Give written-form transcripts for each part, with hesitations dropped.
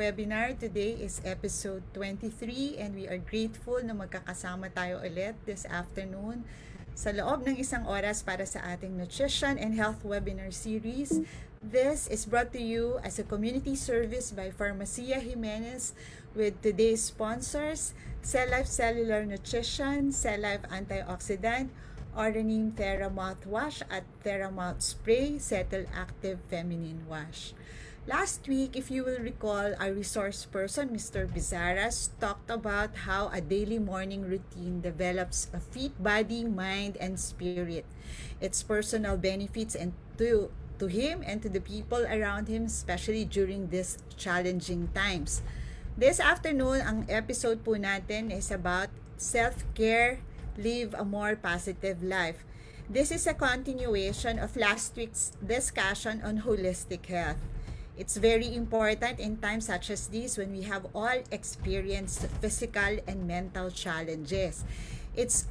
webinar. Today is episode 23 and we are grateful na magkakasama tayo ulit this afternoon sa loob ng isang oras para sa ating Nutrition and Health webinar series. This is brought to you as a community service by Pharmacia Jimenez with today's sponsors, Cell Life Cellular Nutrition, Cell Life Antioxidant, Oranim Thera Mouthwash at Thera Mouth Spray, Settle Active Feminine Wash. Last week, if you will recall, our resource person, Mr. Bizaras, talked about how a daily morning routine develops a fit body, mind, and spirit. Its personal benefits and to him and to the people around him, especially during these challenging times. This afternoon, ang episode po natin is about self-care, live a more positive life. This is a continuation of last week's discussion on holistic health. It's very important in times such as these when we have all experienced physical and mental challenges. It's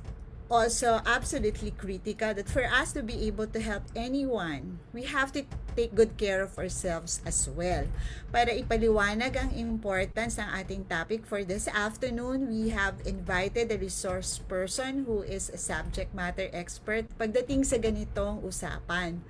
also absolutely critical that for us to be able to help anyone, we have to take good care of ourselves as well. Para ipaliwanag ang importance ng ating topic for this afternoon, we have invited a resource person who is a subject matter expert pagdating sa ganitong usapan.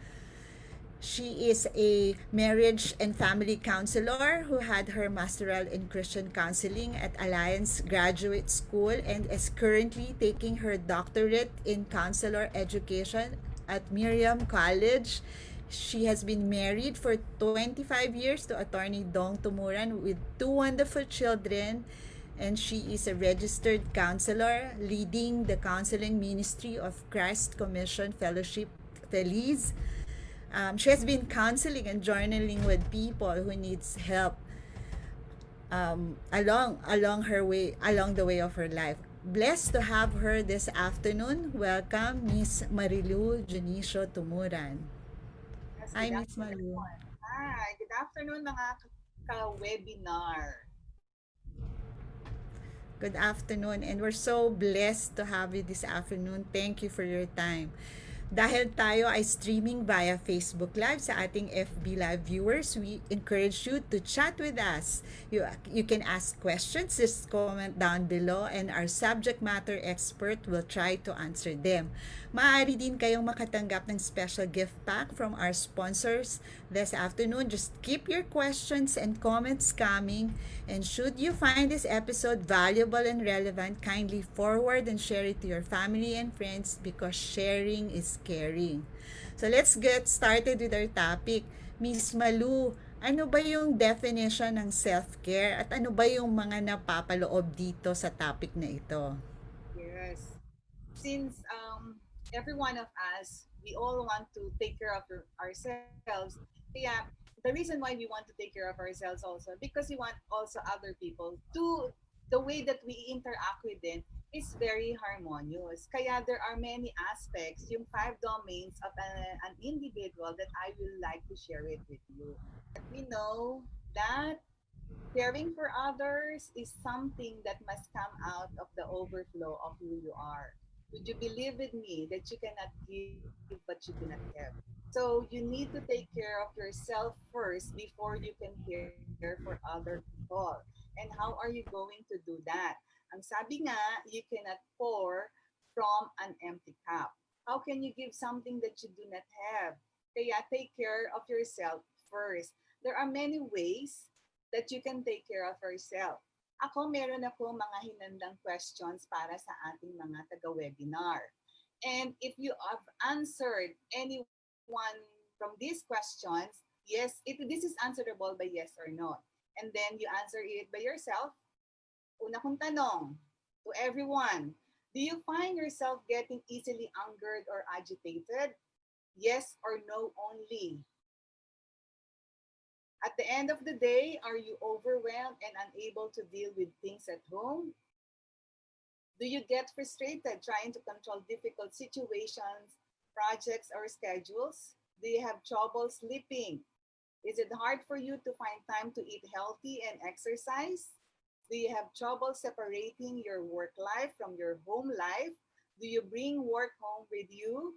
She is a marriage and family counselor who had her masteral in Christian counseling at Alliance Graduate School and is currently taking her doctorate in counselor education at Miriam College. She has been married for 25 years to attorney Dong Tumuran with two wonderful children, and she is a registered counselor leading the counseling ministry of Christ Commission Fellowship Feliz. She has been counseling and journaling with people who needs help along the way of her life. Blessed to have her this afternoon. Welcome, Miss Marilu Junicio Tumuran. Yes, Hi, good Miss Marilu. afternoon. Hi, good afternoon mga ka-webinar. Good afternoon, and we're so blessed to have you this afternoon. Thank you for your time. Dahil tayo ay streaming via Facebook Live sa ating FB Live viewers, we encourage you to chat with us. You can ask questions, just comment down below and our subject matter expert will try to answer them. Maaari din kayong makatanggap ng special gift pack from our sponsors this afternoon. Just keep your questions and comments coming, and should you find this episode valuable and relevant, kindly forward and share it to your family and friends because sharing is caring. So let's get started with our topic. Miss Malu, ano ba yung definition ng self-care at ano ba yung mga napapaloob dito sa topic na ito? Yes. Since every one of us, we all want to take care of ourselves. Kaya the reason why we want to take care of ourselves also because we want also other people to the way that we interact with them is very harmonious. Kaya there are many aspects, yung 5 domains of an individual that I will like to share it with you. We know that caring for others is something that must come out of the overflow of who you are. Would you believe with me that you cannot give what you do not have? So you need to take care of yourself first before you can care for other people. And how are you going to do that? Ang sabi nga, you cannot pour from an empty cup. How can you give something that you do not have? Kaya take care of yourself first. There are many ways that you can take care of yourself. Ako, meron ako mga hinandang questions para sa ating mga taga-webinar. And if you have answered any one from these questions, yes, this is answerable by yes or no. And then you answer it by yourself. Una kong tanong to everyone, do you find yourself getting easily angered or agitated? Yes or no only. At the end of the day, are you overwhelmed and unable to deal with things at home? Do you get frustrated trying to control difficult situations, projects, or schedules? Do you have trouble sleeping? Is it hard for you to find time to eat healthy and exercise? Do you have trouble separating your work life from your home life? Do you bring work home with you?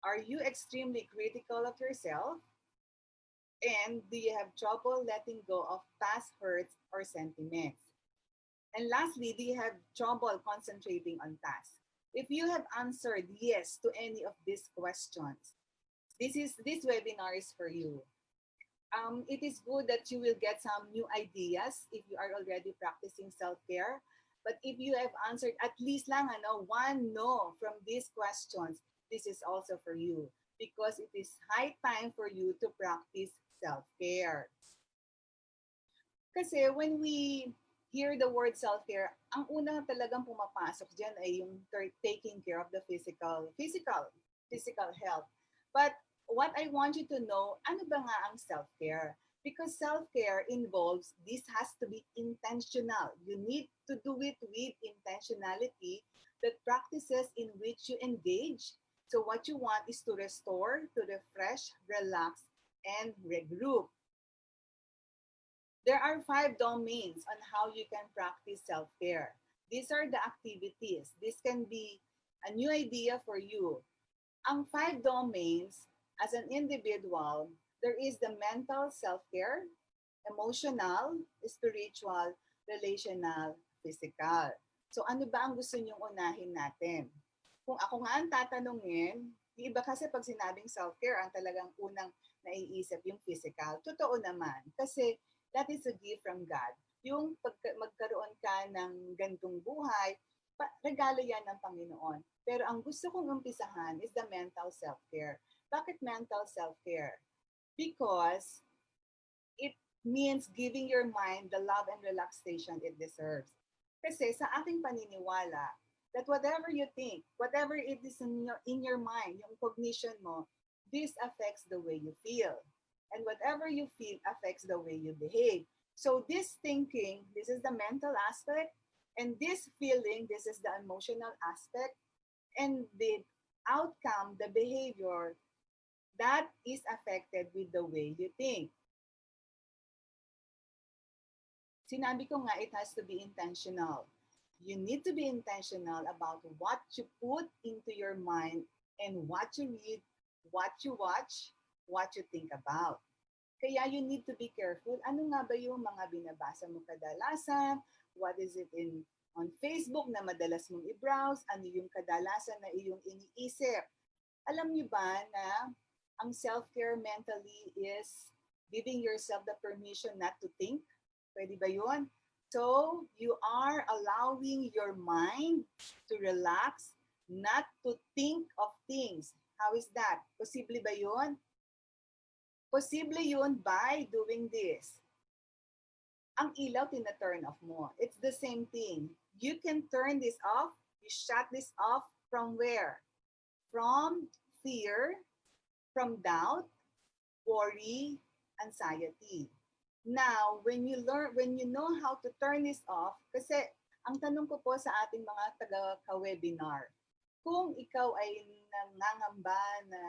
Are you extremely critical of yourself? And do you have trouble letting go of past hurts or sentiments? And lastly, do you have trouble concentrating on tasks? If you have answered yes to any of these questions, this webinar is for you. It is good that you will get some new ideas if you are already practicing self-care. But if you have answered at least lang one no from these questions, this is also for you because it is high time for you to practice self-care. Kasi when we hear the word self-care, ang unang talagang pumapasok diyan ay yung taking care of the physical health. But what I want you to know, ano ba nga ang self-care? Because self-care involves, this has to be intentional. You need to do it with intentionality, that practices in which you engage. So what you want is to restore, to refresh, relax, and regroup. There are 5 domains on how you can practice self-care. These are the activities. This can be a new idea for you. Ang 5 domains, as an individual, there is the mental self-care, emotional, spiritual, relational, physical. So ano ba ang gusto niyong unahin natin? Kung ako nga ang tatanungin, yung iba kasi pag sinabing self-care, ang talagang unang naiisip yung physical. Totoo naman. Kasi that is a gift from God. Yung magkaroon ka ng gantong buhay, regalo yan ng Panginoon. Pero ang gusto kong umpisahan is the mental self-care. Bakit mental self-care? Because it means giving your mind the love and relaxation it deserves. Kasi sa aking paniniwala, that whatever you think, whatever it is in your mind, yung cognition mo, this affects the way you feel. And whatever you feel affects the way you behave. So this thinking, this is the mental aspect, and this feeling, this is the emotional aspect, and the outcome, the behavior, that is affected with the way you think. Sinabi ko nga, it has to be intentional. You need to be intentional about what you put into your mind and what you read, what you watch, what you think about. Kaya you need to be careful. Ano nga ba yung mga binabasa mo kadalasan? What is it on Facebook na madalas mong i-browse? Ano yung kadalasan na iyong iniisip? Alam niyo ba na ang self-care mentally is giving yourself the permission not to think? Pwede ba yun? So, you are allowing your mind to relax, not to think of things. How is that? Posible ba yun? Posible yun by doing this. Ang ilaw, tina-turn off mo. It's the same thing. You can turn this off. You shut this off from where? From fear, from doubt, worry, anxiety. Now, when you know how to turn this off, kasi ang tanong ko po sa ating mga taga-webinar, kung ikaw ay nangangamba na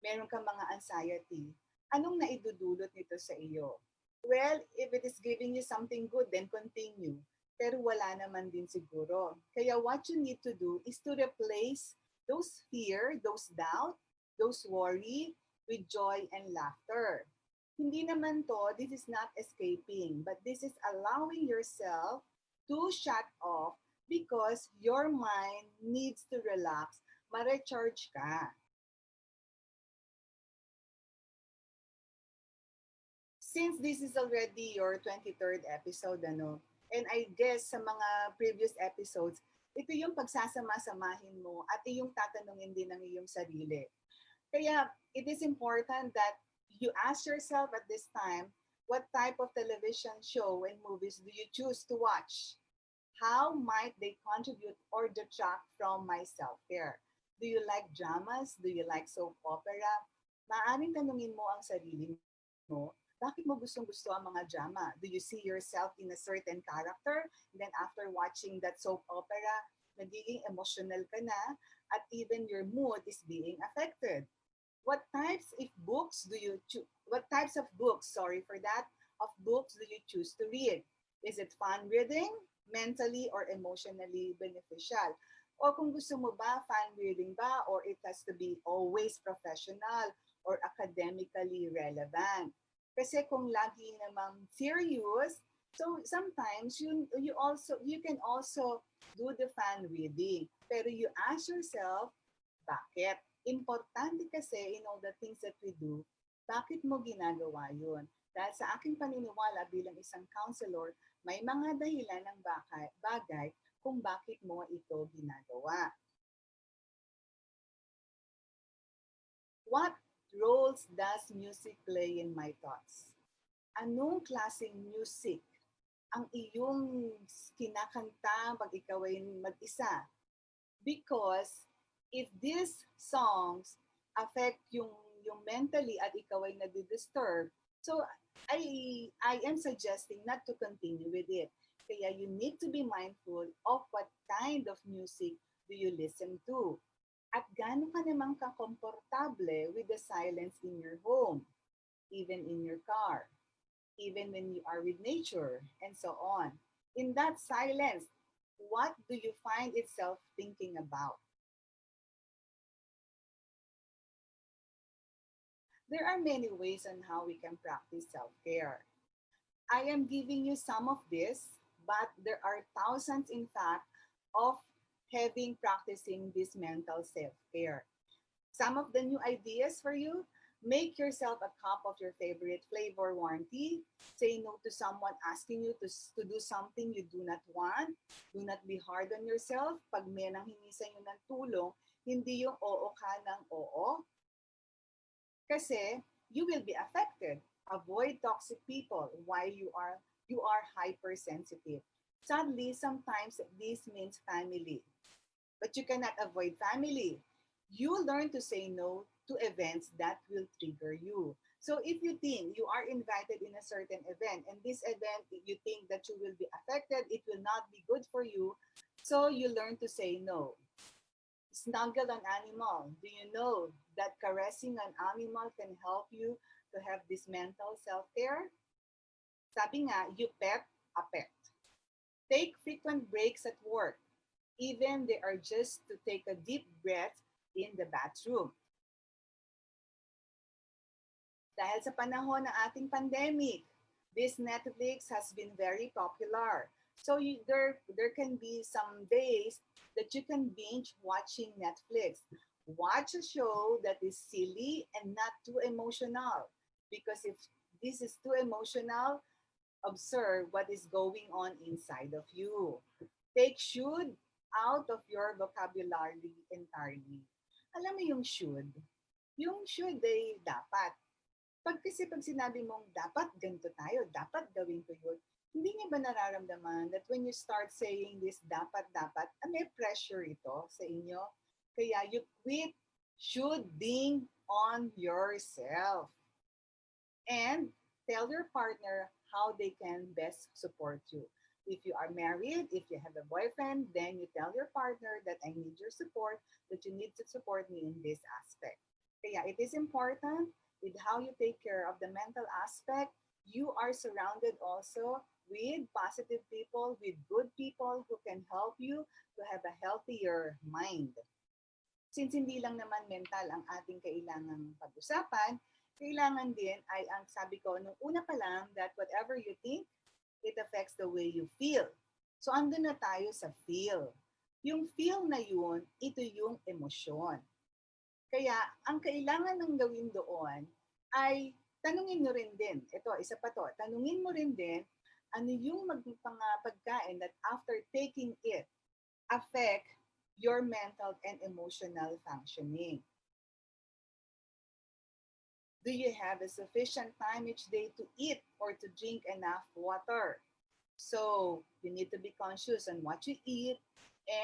meron kang mga anxiety, anong naidudulot nito sa iyo? Well, if it is giving you something good, then continue. Pero wala naman din siguro. Kaya what you need to do is to replace those fear, those doubt, those worry with joy and laughter. Hindi naman to, this is not escaping, but this is allowing yourself to shut off because your mind needs to relax, ma-recharge ka. Since this is already your 23rd episode, and I guess sa mga previous episodes, ito yung pagsasama-samahin mo at iyong tatanungin din ng iyong sarili. Kaya it is important that you ask yourself at this time, what type of television show and movies do you choose to watch? How might they contribute or detract from my self-care? Do you like dramas? Do you like soap opera? Maaaring tanungin mo ang sarili mo, bakit mo gustong-gusto ang mga drama? Do you see yourself in a certain character? And then after watching that soap opera, nagiging emotional ka na at even your mood is being affected. What types of books do you choose? What types of books, sorry for that, of books do you choose to read? Is it fun reading, mentally or emotionally beneficial? O kung gusto mo ba, fun reading ba, or it has to be always professional or academically relevant? Kasi kung lagi namang serious, so sometimes you can also do the fan reading. Pero you ask yourself, bakit? Importante kasi in all the things that we do, bakit mo ginagawa yun? Dahil sa aking paniniwala bilang isang counselor, may mga dahilan ng bagay kung bakit mo ito ginagawa. What roles does music play in my thoughts? Anong klaseng music ang iyong kinakanta pag ikaw ay mag-isa? Because if these songs affect yung mentally at ikaw ay nadi-disturb, so I am suggesting not to continue with it. Kaya you need to be mindful of what kind of music do you listen to. At gaano ka namang kakomportable with the silence in your home, even in your car, even when you are with nature, and so on. In that silence, what do you find itself thinking about? There are many ways on how we can practice self-care. I am giving you some of this, but there are thousands, in fact, of having practicing this mental self-care. Some of the new ideas for you: make yourself a cup of your favorite flavor warm tea. Say no to someone asking you to do something you do not want. Do not be hard on yourself. Pag may nang hingi sa inyo ng tulong, hindi yung oo ka ng oo. Kasi you will be affected. Avoid toxic people while you are hypersensitive. Sadly, sometimes this means family. But you cannot avoid family. You learn to say no to events that will trigger you. So if you think you are invited in a certain event and this event you think that you will be affected, it will not be good for you, so you learn to say no. Snuggle an animal. Do you know that caressing an animal can help you to have this mental self-care? Sabi nga, you pet a pet. Take frequent breaks at work, even they are just to take a deep breath in the bathroom. Dahil sa panahon ng ating pandemic, this Netflix has been very popular. So there can be some days that you can binge watching Netflix. Watch a show that is silly and not too emotional. Because if this is too emotional, observe what is going on inside of you. Take should out of your vocabulary entirely. Alam mo yung should? Yung should ay dapat. Pag sinabi mong dapat ganito tayo, dapat gawin ko yun, hindi niya ba nararamdaman that when you start saying this dapat, may pressure ito sa inyo? Kaya you quit shoulding on yourself. And tell your partner how they can best support you. If you are married, if you have a boyfriend, then you tell your partner that I need your support, that you need to support me in this aspect. Kaya it is important with how you take care of the mental aspect. You are surrounded also with positive people, with good people who can help you to have a healthier mind. Since hindi lang naman mental ang ating kailangang pag-usapan, kailangan din ay ang sabi ko nung una pa lang that whatever you think, it affects the way you feel. So andun na tayo sa feel. Yung feel na yun, ito yung emosyon. Kaya ang kailangan ng gawin doon ay tanungin nyo rin din. Ito, isa pa to. Tanungin mo rin din ano yung pagkain that after taking it affect your mental and emotional functioning. Do you have a sufficient time each day to eat or to drink enough water? So you need to be conscious on what you eat,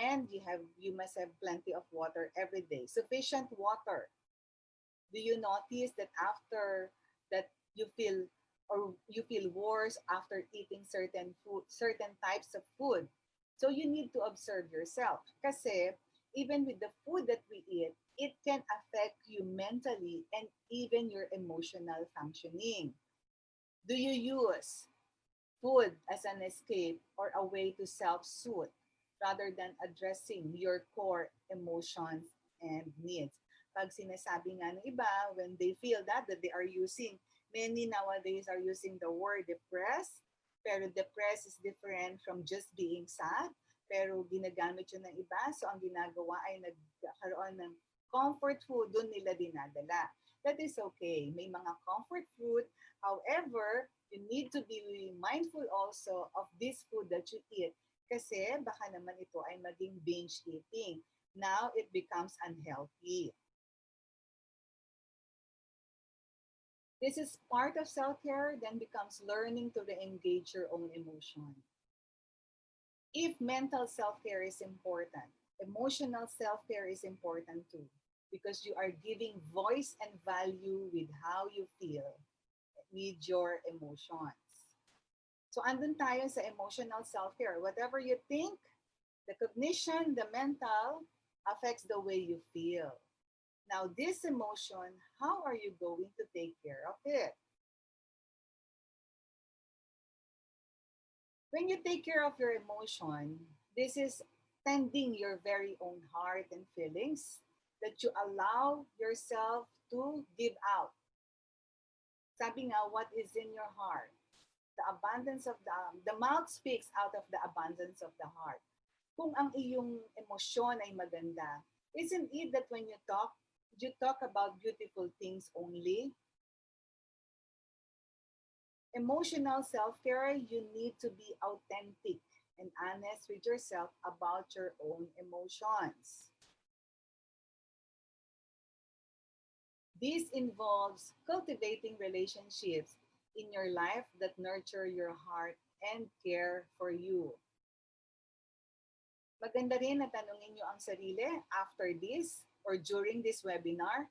and you must have plenty of water every day. Sufficient water. Do you notice that after that you feel worse after eating certain types of food? So you need to observe yourself. Kasi even with the food that we eat, it can affect you mentally and even your emotional functioning. Do you use food as an escape or a way to self-soothe rather than addressing your core emotions and needs? Pag sinasabi nga ng iba, when they feel that they are using Many nowadays are using the word depressed, pero depressed is different from just being sad. Pero ginagamit yun ng iba. So ang ginagawa ay nagkaroon ng comfort food, doon nila dinadala. That is okay. May mga comfort food. However, you need to be mindful also of this food that you eat kasi baka naman ito ay maging binge eating. Now, it becomes unhealthy. This is part of self-care, then becomes learning to re-engage your own emotion. If mental self-care is important, emotional self-care is important too because you are giving voice and value with how you feel with your emotions. So andun tayo sa emotional self-care. Whatever you think, the cognition, the mental affects the way you feel. Now, this emotion, how are you going to take care of it? When you take care of your emotion, this is tending your very own heart and feelings that you allow yourself to give out. Sabi nga, what is in your heart? The abundance of the mouth speaks out of the abundance of the heart. Kung ang iyong emosyon ay maganda, isn't it that when you talk about beautiful things only? Emotional self-care, you need to be authentic and honest with yourself about your own emotions. This involves cultivating relationships in your life that nurture your heart and care for you. Maganda rin na tanungin nyo ang sarili after this or during this webinar,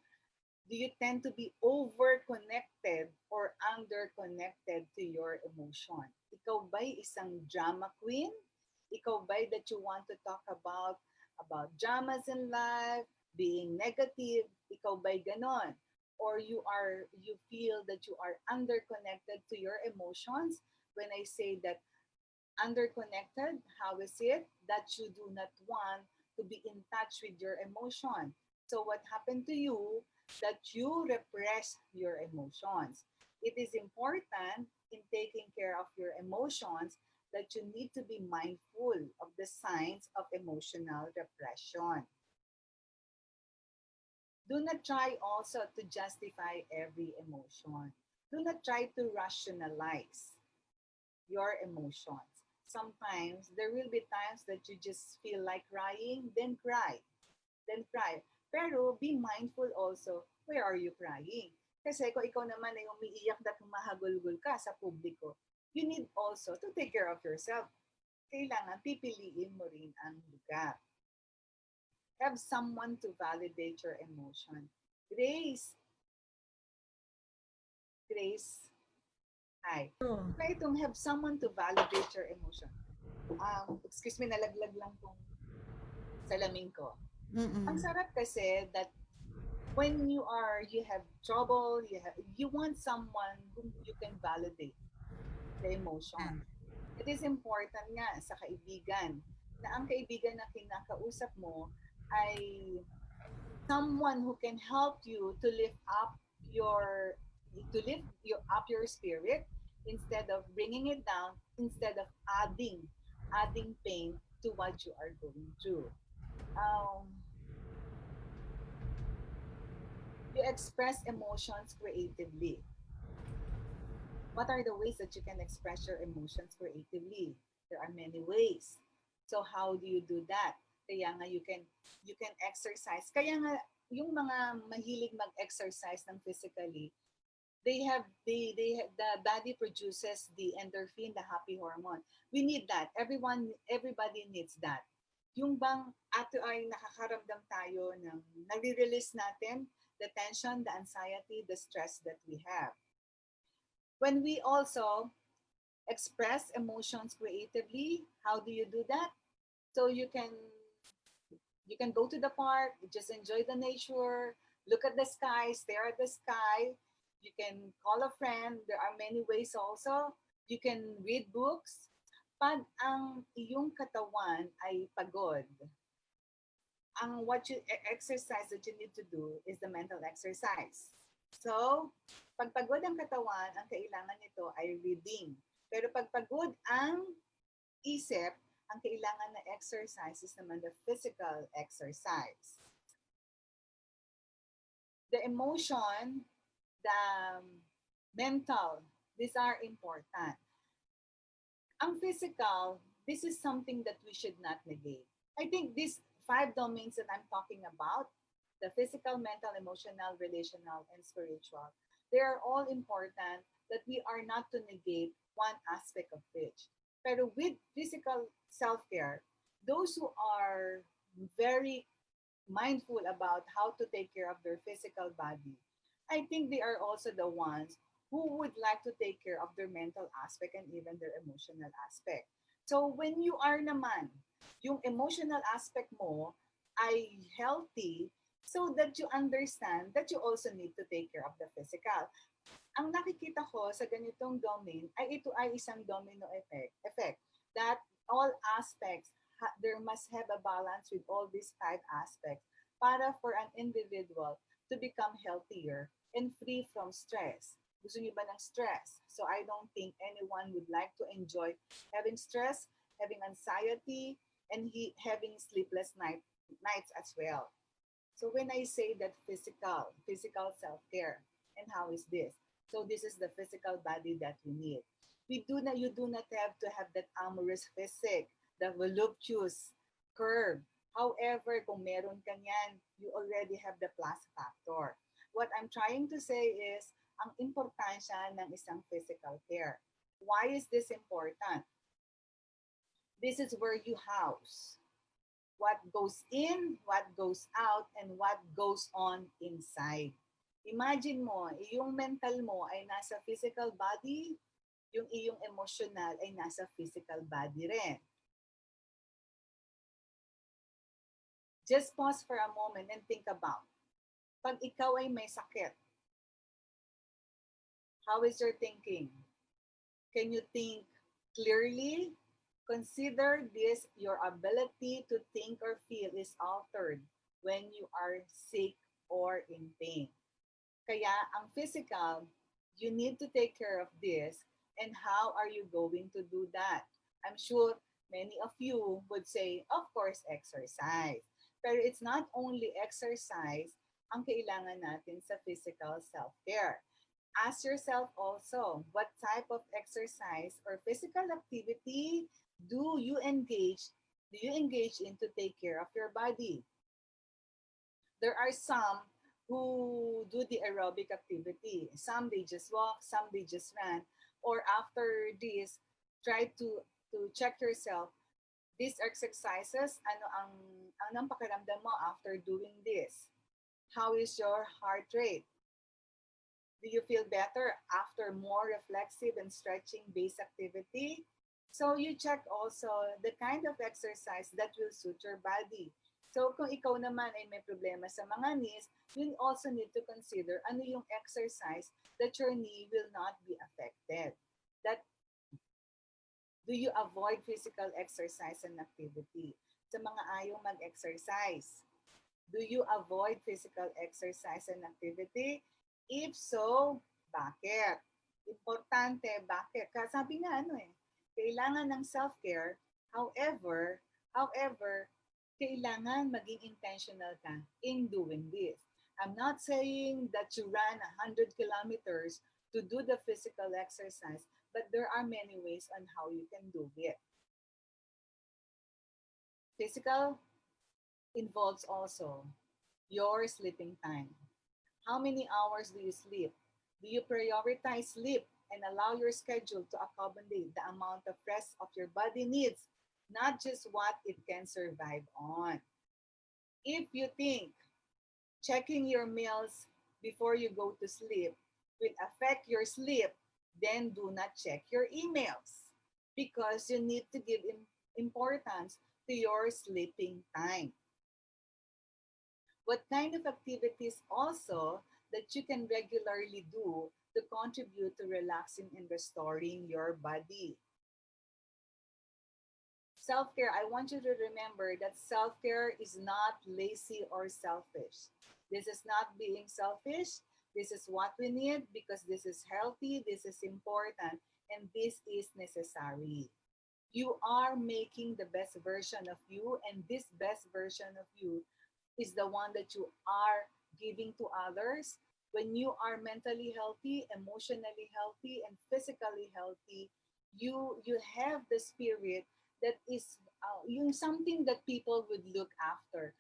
do you tend to be over-connected or under-connected to your emotion? Ikaw ba'y isang drama queen? Ikaw ba'y that you want to talk about dramas in life, being negative? Ikaw ba'y ganon? Or you feel that you are under-connected to your emotions? When I say that underconnected, how is it that you do not want to be in touch with your emotion? So what happened to you that you repress your emotions? It is important in taking care of your emotions that you need to be mindful of the signs of emotional repression. Do not try also to justify every emotion. Do not try to rationalize your emotions. Sometimes there will be times that you just feel like crying, then cry. Then cry. Pero be mindful also, where are you crying? Kasi kung ikaw naman ay umiiyak at humahagulgul ka sa publiko, you need also to take care of yourself. Kailangan pipiliin mo rin ang lugar. Have someone to validate your emotion. Grace. Hi. Try to have someone to validate your emotion. Excuse me, nalaglag lang tong salamin ko. Ang sarap kasi that when you have trouble, you want someone whom you can validate the emotion. It is important nga sa kaibigan na ang kaibigan na kinakausap mo ay someone who can help you to lift up your spirit instead of bringing it down, instead of adding pain to what you are going through. You express emotions creatively. What are the ways that you can express your emotions creatively? There are many ways. So how do you do that? Kaya nga you can exercise. Kaya nga yung mga mahilig mag-exercise ng physically, the body produces the endorphin, the happy hormone. We need that. Everybody needs that. Yung bang ato ay nakakaramdam tayo ng nare-release natin the tension, the anxiety, the stress that we have. When we also express emotions creatively, how do you do that? So you can go to the park, just enjoy the nature, look at the sky, stare at the sky. You can call a friend. There are many ways also. You can read books. Pag ang iyong katawan ay pagod, ang exercise that you need to do is the mental exercise. So, Pag pagod ang katawan, ang kailangan nito ay reading. Pero pag pagod ang isip, ang kailangan na exercise is naman the physical exercise. The emotion, the mental, these are important. Ang physical, this is something that we should not negate. I think these five domains that I'm talking about, the physical, mental, emotional, relational, and spiritual, they are all important that we are not to negate one aspect of which. Pero with physical self-care, those who are very mindful about how to take care of their physical body, I think they are also the ones who would like to take care of their mental aspect and even their emotional aspect. So when you are naman, yung emotional aspect mo ay healthy so that you understand that you also need to take care of the physical. Ang nakikita ko sa ganitong domain ay ito ay isang domino effect that all aspects there must have a balance with all these five aspects para for an individual to become healthier and free from stress. Gusto niyo ba ng stress? So I don't think anyone would like to enjoy having stress, having anxiety, and having sleepless nights as well. So when I say that physical self-care, and how is this? So this is the physical body that we need. You do not have to have that amorous physique, the voluptuous curve. However, kung meron ka yan, you already have the plus factor. What I'm trying to say is, ang importansya ng isang physical care. Why is this important? This is where you house what goes in, what goes out, and what goes on inside. Imagine mo, yung mental mo ay nasa physical body, yung iyong emotional ay nasa physical body rin. Just pause for a moment and think about, pag ikaw ay may sakit, how is your thinking? Can you think clearly? Consider this, your ability to think or feel is altered when you are sick or in pain. Kaya ang physical, you need to take care of this. And how are you going to do that? I'm sure many of you would say, of course, exercise. Pero it's not only exercise ang kailangan natin sa physical self-care. Ask yourself also, what type of exercise or physical activity do you engage in to take care of your body? There are some who do the aerobic activity. Some they just walk, some they just run. Or after this, try to check yourself. These exercises, anong pakiramdam mo after doing this? How is your heart rate? Do you feel better after more reflexive and stretching based activity? So you check also the kind of exercise that will suit your body. So kung ikaw naman ay may problema sa mga knees, you also need to consider ano yung exercise that your knee will not be affected. That do you avoid physical exercise and activity? Sa mga ayaw mag-exercise, do you avoid physical exercise and activity? If so, bakit? Importante, bakit? Sabi nga kailangan ng self-care. However, kailangan maging intentional ka in doing this. I'm not saying that you run 100 kilometers to do the physical exercise, but there are many ways on how you can do it. Physical involves also your sleeping time. How many hours do you sleep? Do you prioritize sleep and allow your schedule to accommodate the amount of rest of your body needs, not just what it can survive on? If you think checking your meals before you go to sleep will affect your sleep, then do not check your emails because you need to give importance to your sleeping time. What kind of activities also that you can regularly do to contribute to relaxing and restoring your body? Self-care, I want you to remember that self-care is not lazy or selfish. This is not being selfish. This is what we need because this is healthy, this is important, and this is necessary. You are making the best version of you, and this best version of you is the one that you are giving to others. When you are mentally healthy, emotionally healthy, and physically healthy, you have the spirit that is yung something that people would look after.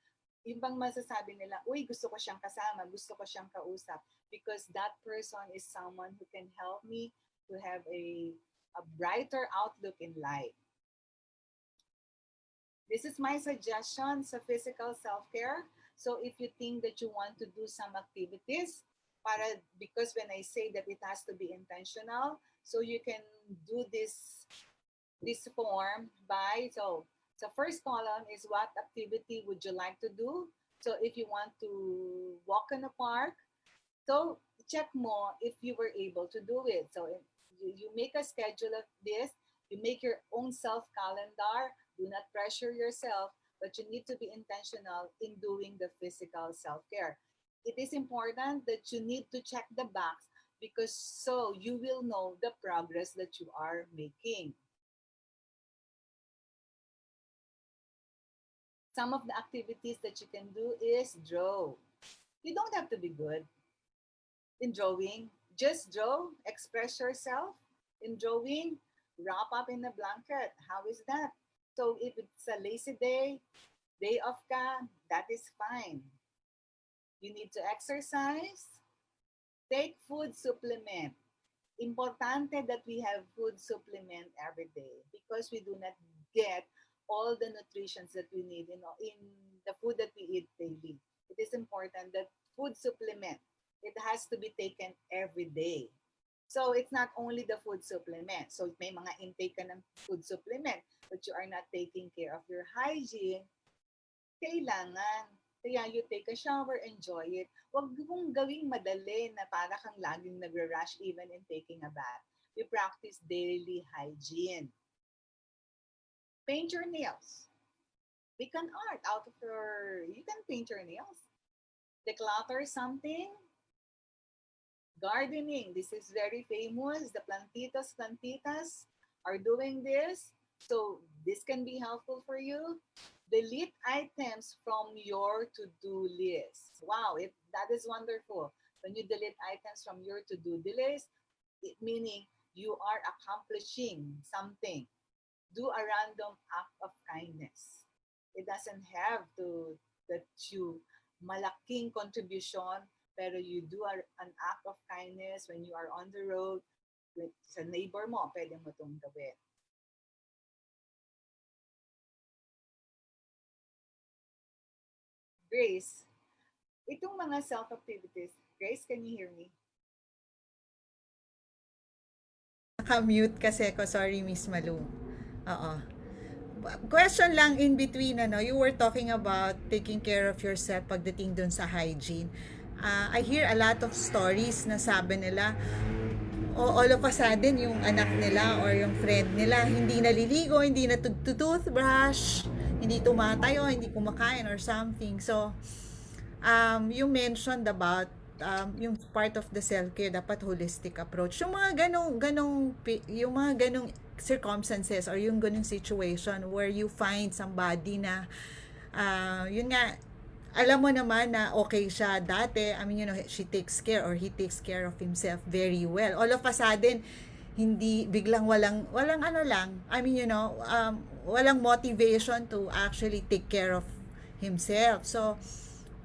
Yung bang masasabi nila, uy, gusto ko siyang kasama, gusto ko siyang kausap, because that person is someone who can help me to have a brighter outlook in life. This is my suggestion sa physical self-care. So if you think that you want to do some activities, because when I say that it has to be intentional, so you can do this form by, so first column is what activity would you like to do? So if you want to walk in the park, so check mo if you were able to do it. So if you make a schedule of this, you make your own self calendar. Do not pressure yourself, but you need to be intentional in doing the physical self care. It is important that you need to check the box because so you will know the progress that you are making. Some of the activities that you can do is draw. You don't have to be good in drawing. Just draw, express yourself in drawing, wrap up in a blanket. How is that? So if it's a lazy day, day off ka, that is fine. You need to exercise, take food supplement. Importante that we have food supplement every day because we do not get all the nutritions that we need in the food that we eat daily. It is important that food supplement, it has to be taken every day. So it's not only the food supplement. So may mga intake ka ng food supplement but you are not taking care of your hygiene, kailangan. Kaya you take a shower, enjoy it. Huwag mong gawing madali na para kang laging nagre-rush even in taking a bath. You practice daily hygiene. Paint your nails. Make an art out of you can paint your nails. Declutter something. Gardening. This is very famous. The plantitas are doing this. So this can be helpful for you. Delete items from your to-do list. Wow, that is wonderful. When you delete items from your to-do list, meaning you are accomplishing something. Do a random act of kindness. It doesn't have to that you malaking contribution, pero you do an act of kindness when you are on the road with sa neighbor mo, pwede mo itong gawin. Grace, itong mga self-activities, Grace, can you hear me? Naka-mute kasi ako. Sorry, Miss Malu. Oo. Question lang in between, you were talking about taking care of yourself pagdating dun sa hygiene. I hear a lot of stories na sabi nila, all of a sudden, yung anak nila or yung friend nila, hindi naliligo, hindi na toothbrush, hindi tumatayo, hindi kumakain or something. So, you mentioned about yung part of the self-care, dapat holistic approach. Yung mga yung mga ganong circumstances or yung ganong situation where you find somebody na, yun nga, alam mo naman na okay siya dati, I mean, she takes care or he takes care of himself very well. All of a sudden, hindi biglang walang ano lang, I mean, walang motivation to actually take care of himself. So,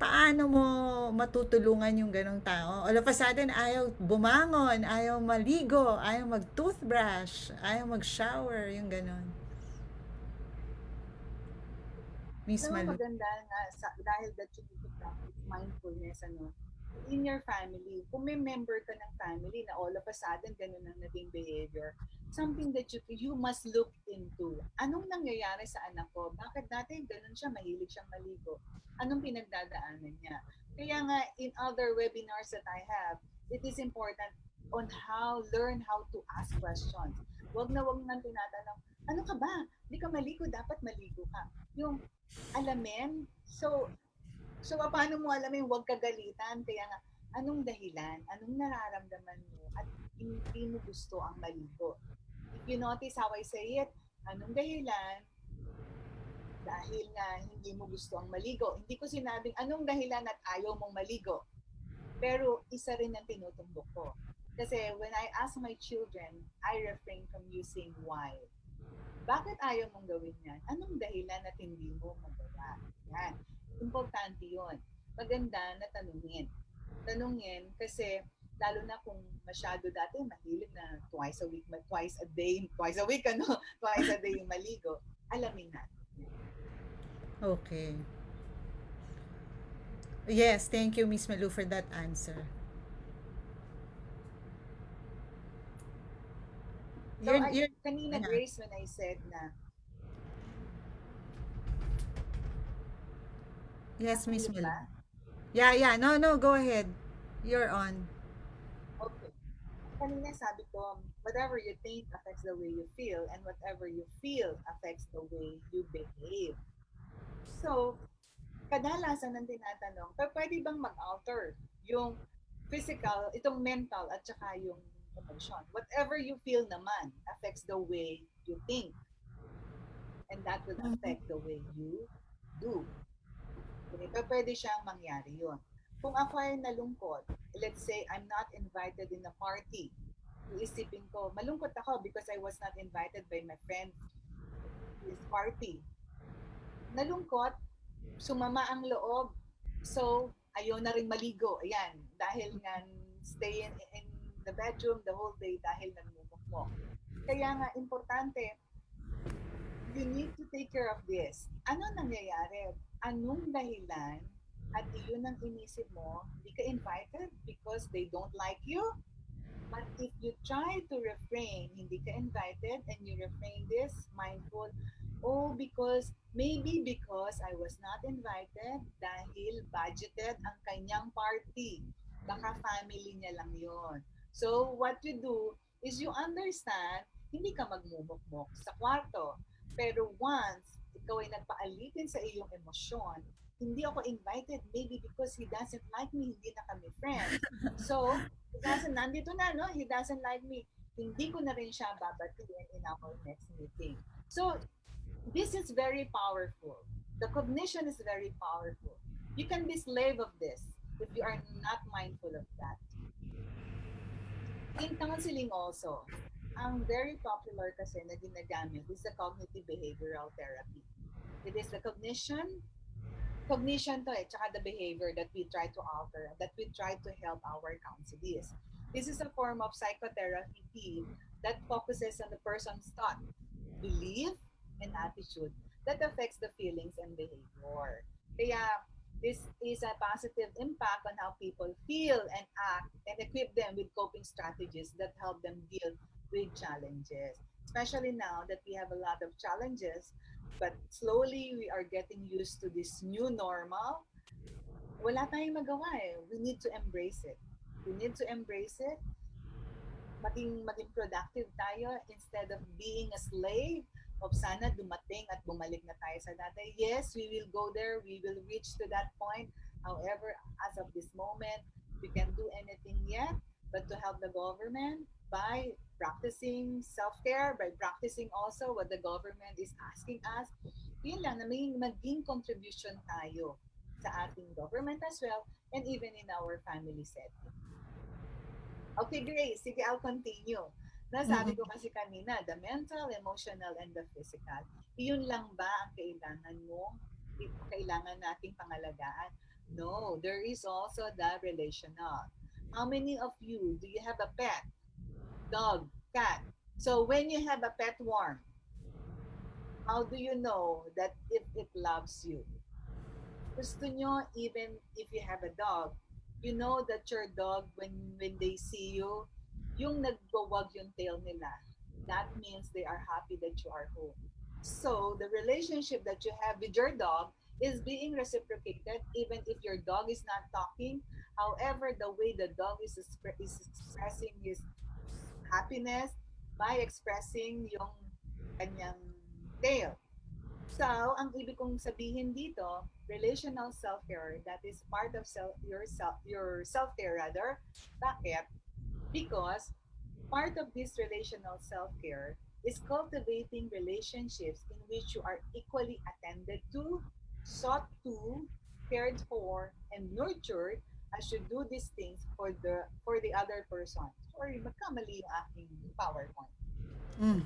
paano mo matutulungan yung ganong tao? All of a sudden, ayaw bumangon, ayaw maligo, ayaw mag-toothbrush, ayaw mag-shower, yung ganon. Miss Alam mo, Malu. maganda nga dahil that you need to practice mindfulness, in your family, kung may member ka ng family na all of a sudden ganun ang naging behavior, something that you must look into. Anong nangyayari sa anak ko? Bakit dati ganun siya, mahilig siyang maligo? Anong pinagdadaanan niya? Kaya nga, in other webinars that I have, it is important on learn how to ask questions. Wag nang tinatanong, ano ka ba? Hindi ka maligo, dapat maligo ka. Yung alamin, so paano mo alamin, huwag kagalitan. Kaya nga, anong dahilan, anong nararamdaman mo at hindi mo gusto ang maligo. If you notice how I say it, anong dahilan dahil nga hindi mo gusto ang maligo. Hindi ko sinabing anong dahilan at ayaw mong maligo. Pero isa rin ang tinutumbok ko. Kasi when I ask my children, I refrain from using why. Bakit ayaw mong gawin yan? Anong dahilan at hindi mo magawa? Yan. Importante yun. Maganda na tanungin. Tanungin kasi lalo na kung masyado dati mahilig na twice a week, twice a week ano, twice a day yung maligo, alamin natin. Okay. Yes, thank you, Miss Malu, for that answer. So, You're, kanina yeah. Grace, when I said na, Yes, Miss nakikinig Malu. ba? Yeah, yeah. No, no, go ahead. You're on. Okay. Kanina sabi ko, whatever you think affects the way you feel, and whatever you feel affects the way you behave. So, kadalasan ng tinatanong, pwede bang mag-alter yung physical, itong mental at saka yung emotion. Whatever you feel naman affects the way you think, and that will Mhm. affect the way you do. Okay? Pwede siyang mangyari yun. Kung ako ay nalungkot, let's say I'm not invited in a party, iisipin ko, malungkot ako because I was not invited by my friend to his party. Nalungkot, sumama ang loob. So, ayaw na rin maligo. Ayan, dahil nga stay in the bedroom the whole day dahil nagmumukmok. Kaya nga, importante, you need to take care of this. Ano nangyayari? Anong dahilan at iyon ang inisip mo, hindi ka invited because they don't like you? But if you try to refrain, hindi ka invited, and you refrain this, mindful, oh, maybe because I was not invited dahil budgeted ang kanyang party. Baka family niya lang yon. So, what you do is you understand, hindi ka magmumukmok sa kwarto. Pero once ikaw ay nagpaalipin sa iyong emosyon, hindi ako invited, maybe because he doesn't like me, hindi na kami friends. So, nandito na, no? He doesn't like me. Hindi ko na rin siya babatiin in our next meeting. So, this is very powerful. The cognition is very powerful. You can be slave of this if you are not mindful of that. In counseling also, ang very popular kasi na ginagamit is the cognitive behavioral therapy. It is the cognition to tsaka the behavior that we try to alter, that we try to help our counselees. This is a form of psychotherapy that focuses on the person's thought, belief, and attitude that affects the feelings and behavior. Kaya this is a positive impact on how people feel and act and equip them with coping strategies that help them deal with challenges. Especially now that we have a lot of challenges, but slowly we are getting used to this new normal. Wala tayong magawa eh. We need to embrace it. We need to embrace it, maging productive tayo instead of being a slave of sana dumating at bumalik na tayo sa dati. Yes, we will go there. We will reach to that point. However, as of this moment, we can't do anything yet but to help the government by practicing self-care, by practicing also what the government is asking us. Yun lang, na maging contribution tayo sa ating government as well and even in our family setting. Okay, Grace. Sige, I'll continue. Nasabi ko Mhm. kasi kanina, the mental, emotional, and the physical. Iyon lang ba ang kailangan nating pangalagaan? No, there is also the relational. How many of you, do you have a pet? Dog, cat? So when you have a pet worm, how do you know that if it loves you? Gusto nyo, even if you have a dog, you know that your dog, when they see you, yung nagwawag yung tail nila, that means they are happy that you are home. So, the relationship that you have with your dog is being reciprocated even if your dog is not talking. However, the way the dog is expressing his happiness by expressing yung kanyang tail. So, ang ibig kong sabihin dito, relational self-care, that is part of your self-care rather. Bakit? Because part of this relational self-care is cultivating relationships in which you are equally attended to, sought to, cared for, and nurtured as you do these things for the other person. Sorry, magkamali yung aking PowerPoint. Mm.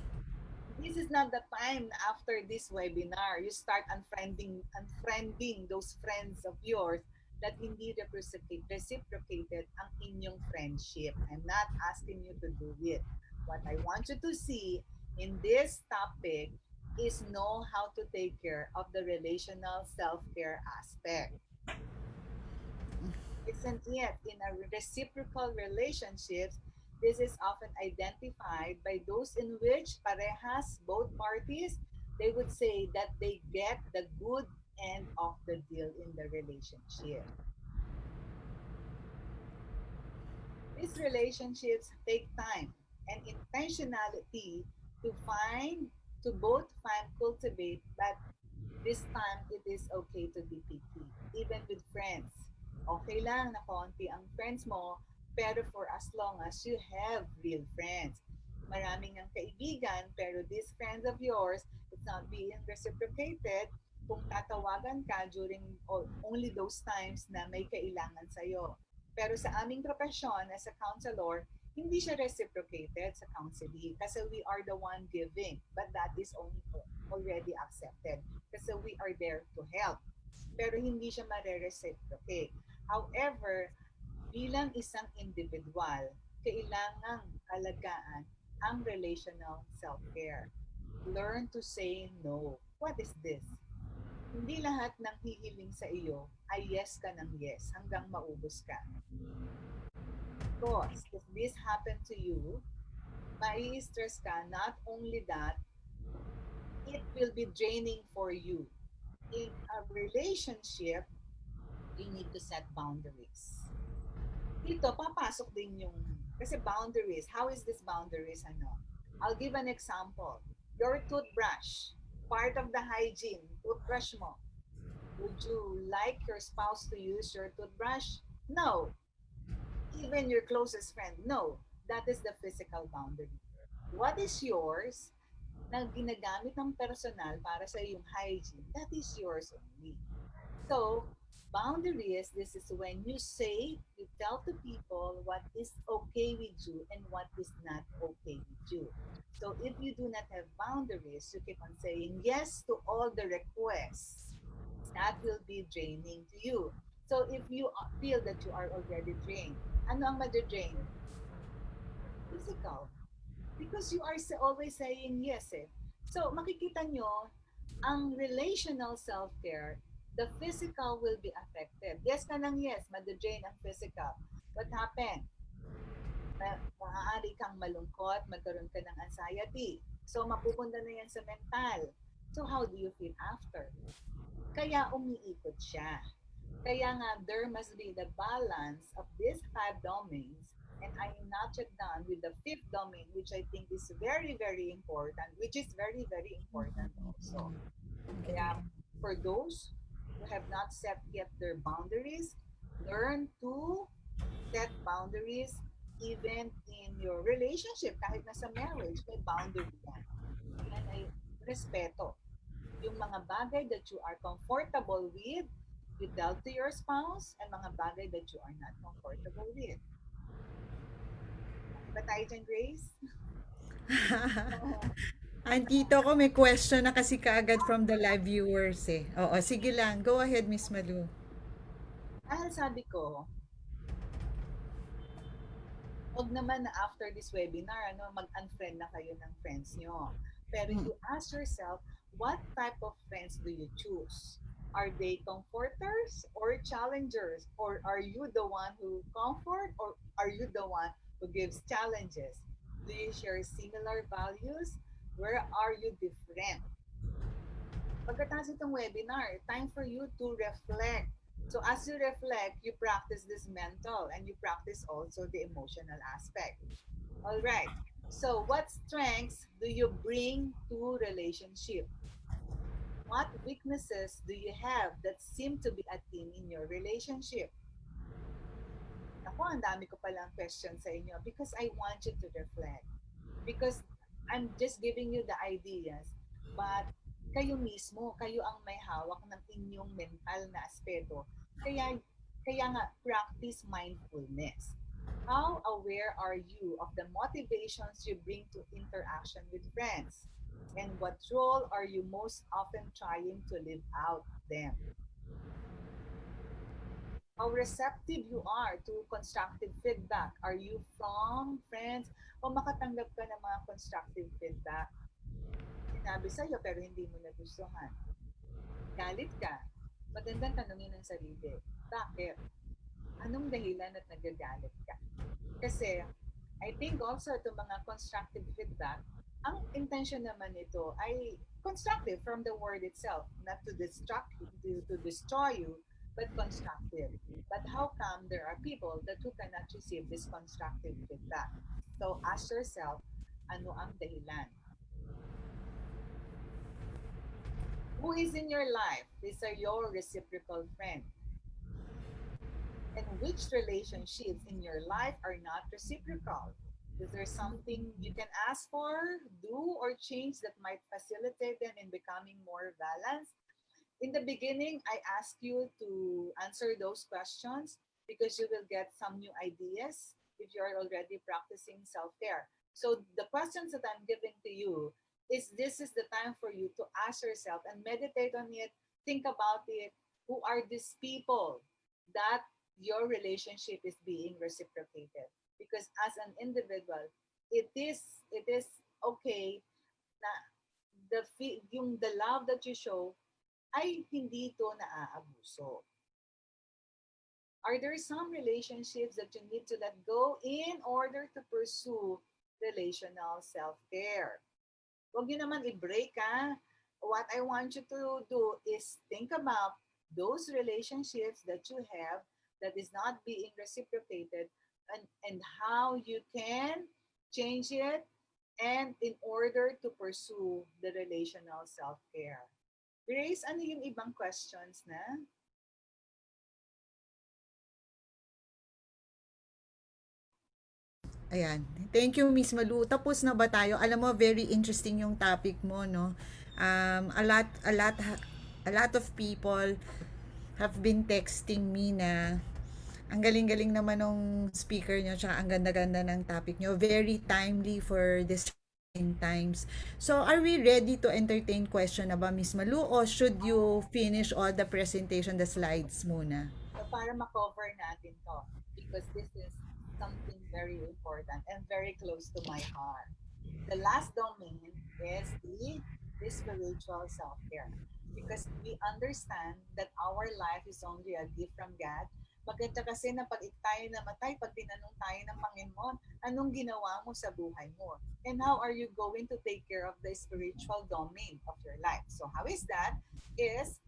This is not the time after this webinar you start unfriending those friends of yours that hindi reciprocated ang inyong friendship. I'm not asking you to do it. What I want you to see in this topic is know how to take care of the relational self-care aspect. Isn't it? In a reciprocal relationships, this is often identified by those in which parehas, both parties, they would say that they get the good end of the deal in the relationship. These relationships take time and intentionality to find, to both find, cultivate, but this time it is okay to be picky. Even with friends. Okay lang na konti ang friends mo, pero for as long as you have real friends. Maraming ang kaibigan, pero these friends of yours, it's not being reciprocated kung tatawagan ka during only those times na may kailangan sa'yo. Pero sa aming profesyon as a counselor, hindi siya reciprocated sa counseling kasi we are the one giving, but that is only already accepted kasi we are there to help. Pero hindi siya mare-reciprocate. However, bilang isang individual, kailangang alagaan ang relational self-care. Learn to say no. What is this? Hindi lahat ng hihiling sa iyo ay yes ka ng yes hanggang maubos ka. Because if this happened to you, mai-stress ka, not only that, it will be draining for you. In a relationship, you need to set boundaries. Dito, papasok din yung, kasi boundaries, how is this boundaries, ano? I'll give an example. Your toothbrush, part of the hygiene, toothbrush mo. Would you like your spouse to use your toothbrush? No. Even your closest friend, no. That is the physical boundary. What is yours na ginagamit ng personal para sa iyong hygiene, that is yours only. So, boundaries, this is when you say, you tell to people what is okay with you and what is not okay with you. So, if you do not have boundaries, you keep on saying yes to all the requests. That will be draining to you. So, if you feel that you are already drained, ano ang madi-drain? Physical. Because you are always saying yes eh. So, makikita nyo, ang relational self-care, the physical will be affected. Yes ka ng yes, madi-drain ang physical. What happened? Maaari kang malungkot, magkaroon ka ng anxiety. So, mapupunta na yan sa mental. So, how do you feel after? Kaya umiikot siya. Kaya nga, there must be the balance of these 5 domains. And I am not yet done with the 5th domain, which I think is very, very important, which is very, very important also. Kaya for those who have not set yet their boundaries, learn to set boundaries even in your relationship. Kahit nasa marriage, may boundary yan. Yan ay respeto. Yung mga bagay that you are comfortable with, you tell to your spouse, and mga bagay that you are not comfortable with. Ba tayo dyan, Grace? Antito ko, may question na kasi kaagad from the live viewers eh. Oo, sige lang. Go ahead, Miss Malu. Dahil sabi ko, huwag naman na after this webinar, mag-unfriend na kayo ng friends nyo. Pero you ask yourself, what type of friends do you choose? Are they comforters or challengers? Or are you the one who comfort or are you the one who gives challenges? Do you share similar values? Where are you different? Pagkatapos itong webinar, time for you to reflect. So as you reflect, you practice this mental and you practice also the emotional aspect. All right. So what strengths do you bring to relationship? What weaknesses do you have that seem to be a theme in your relationship? Ako, ang dami ko palang question sa inyo because I want you to reflect. Because I'm just giving you the ideas, but kayo mismo, kayo ang may hawak ng inyong mental na aspeto. Kaya, kaya nga, practice mindfulness. How aware are you of the motivations you bring to interaction with friends? And what role are you most often trying to live out them? How receptive you are to constructive feedback. Are you from friends o makatanggap ka ng mga constructive feedback? Sinabi sa'yo pero hindi mo nagustuhan. Galit ka. Magandang tanongin ng sarili. Bakit? Anong dahilan at nagagalit ka? Kasi I think also to mga constructive feedback, ang intention naman nito ay constructive from the word itself, not to distract you, to destroy you, but constructive. But how come there are people that who cannot receive this constructive feedback? So ask yourself, ano ang dahilan? Who is in your life? These are your reciprocal friends. And which relationships in your life are not reciprocal? Is there something you can ask for, do, or change that might facilitate them in becoming more balanced? In the beginning, I ask you to answer those questions because you will get some new ideas if you're already practicing self-care. So the questions that I'm giving to you is this is the time for you to ask yourself and meditate on it, think about it. Who are these people that your relationship is being reciprocated? Because as an individual, it is okay na yung the love that you show ay hindi ito naaabuso. Are there some relationships that you need to let go in order to pursue relational self-care? Huwag nyo naman i-break, ha? What I want you to do is think about those relationships that you have that is not being reciprocated, and how you can change it and in order to pursue the relational self-care. Grace, ano yung ibang questions na? Ayan. Thank you, Miss Malu. Tapos na ba tayo? Alam mo, very interesting yung topic mo, no? A lot of people have been texting me na ang galing-galing naman ng speaker nyo, tsaka ang ganda-ganda ng topic nyo. Very timely for this times. So, are we ready to entertain question na ba, Miss Malu? O should you finish all the presentation, the slides muna? So para ma-cover natin to because this is something very important and very close to my heart. The last domain is the spiritual self-care. Because we understand that our life is only a gift from God. Maganda kasi na pag tayo namatay, pag tinanong tayo ng Panginoon, anong ginawa mo sa buhay mo? And how are you going to take care of the spiritual domain of your life? So how is that? Is,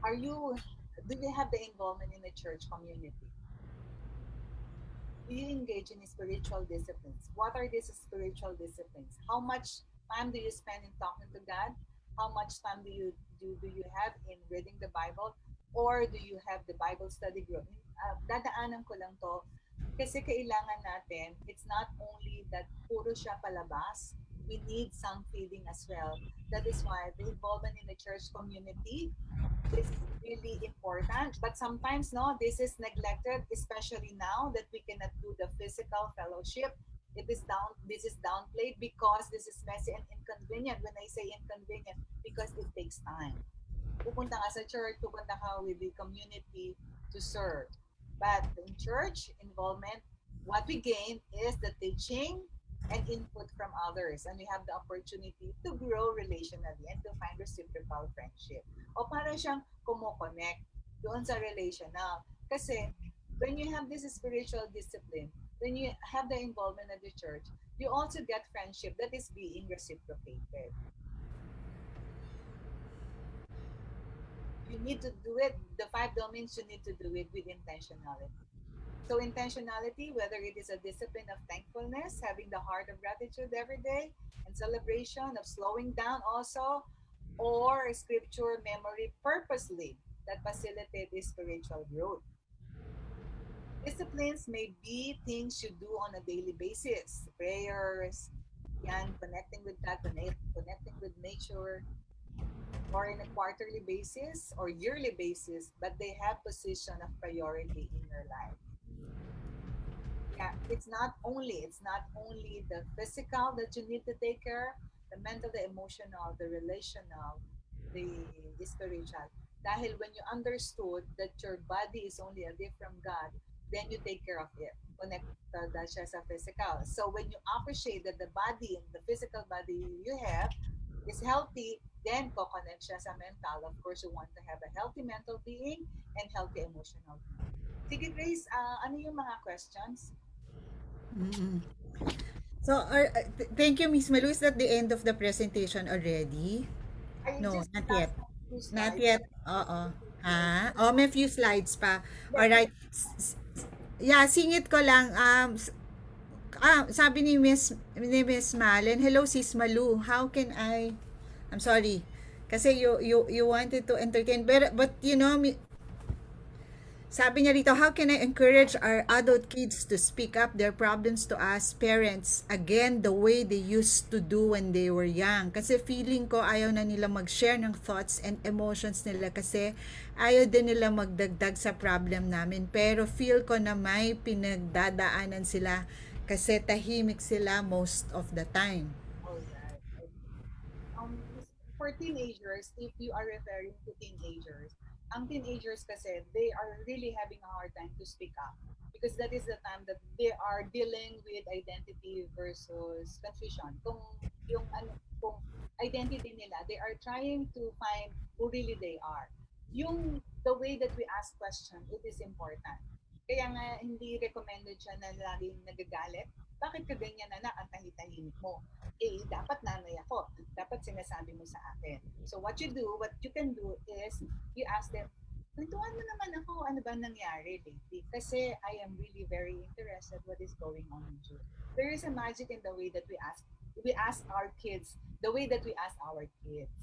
do you have the involvement in the church community? Do you engage in spiritual disciplines? What are these spiritual disciplines? How much time do you spend in talking to God? How much time do you have in reading the Bible? Or do you have the Bible study group? Dadaanan ko lang to kasi kailangan natin, it's not only that puro siya palabas, we need some feeding as well. That is why the involvement in the church community is really important. But sometimes, no, this is neglected, especially now that we cannot do the physical fellowship. This is downplayed because this is messy and inconvenient. When I say inconvenient, because it takes time. Pupunta ka sa church, pupunta ka with the community to serve. But in church involvement, what we gain is the teaching and input from others, and we have the opportunity to grow relationally and to find reciprocal friendship. O para siyang kumo-connect doon sa relational. Kasi when you have this spiritual discipline, when you have the involvement of the church, you also get friendship that is being reciprocated. You need to do it, the 5 domains, you need to do it with intentionality. So intentionality, whether it is a discipline of thankfulness, having the heart of gratitude every day, and celebration of slowing down also, or scripture memory purposely that facilitate this spiritual growth. Disciplines may be things you do on a daily basis. Prayers, yan, connecting with God, connecting with nature, or in a quarterly basis or yearly basis, but they have position of priority in your life. Yeah, it's not only the physical that you need to take care, the mental, the emotional, the relational, the spiritual. Dahil when you understood that your body is only a gift from God, then you take care of it. Connected siya sa physical. So when you appreciate that the body and the physical body you have is healthy, then ko-connect siya sa mental. Of course, you want to have a healthy mental being and healthy emotional being. Sige, Grace, ano yung mga questions? Mm-mm. So, thank you, Miss Malu. Is that the end of the presentation already? I No, just not last yet. two Not slides. yet. Oo. Ha? Oh, may few slides pa. Hindi, Alright. Yeah, singit ko lang. Sabi ni Miss Malen, hello Sis Malu, how can I'm sorry. Kasi you wanted to entertain, but sabi niya rito, how can I encourage our adult kids to speak up their problems to us parents again the way they used to do when they were young? Kasi feeling ko ayaw na nila mag-share ng thoughts and emotions nila kasi ayaw din nila magdagdag sa problem namin. Pero feel ko na may pinagdadaanan sila kasi tahimik sila most of the time. all right. For teenagers, if you are referring to teenagers, ang teenagers kasi, they are really having a hard time to speak up because that is the time that they are dealing with identity versus confusion. Kung identity nila, they are trying to find who really they are. The way that we ask question, it is important. Kaya nga hindi recommended siya na laging nagagalit. Bakit ka ganyan na ang tahitahimik mo? Dapat nanay ako. Dapat sinasabi mo sa akin. So what you can do is, you ask them, kwentuhan mo naman ako, ano ba nangyari lately? Kasi I am really very interested what is going on with you. There is a magic in the way that we ask our kids, the way that we ask our kids.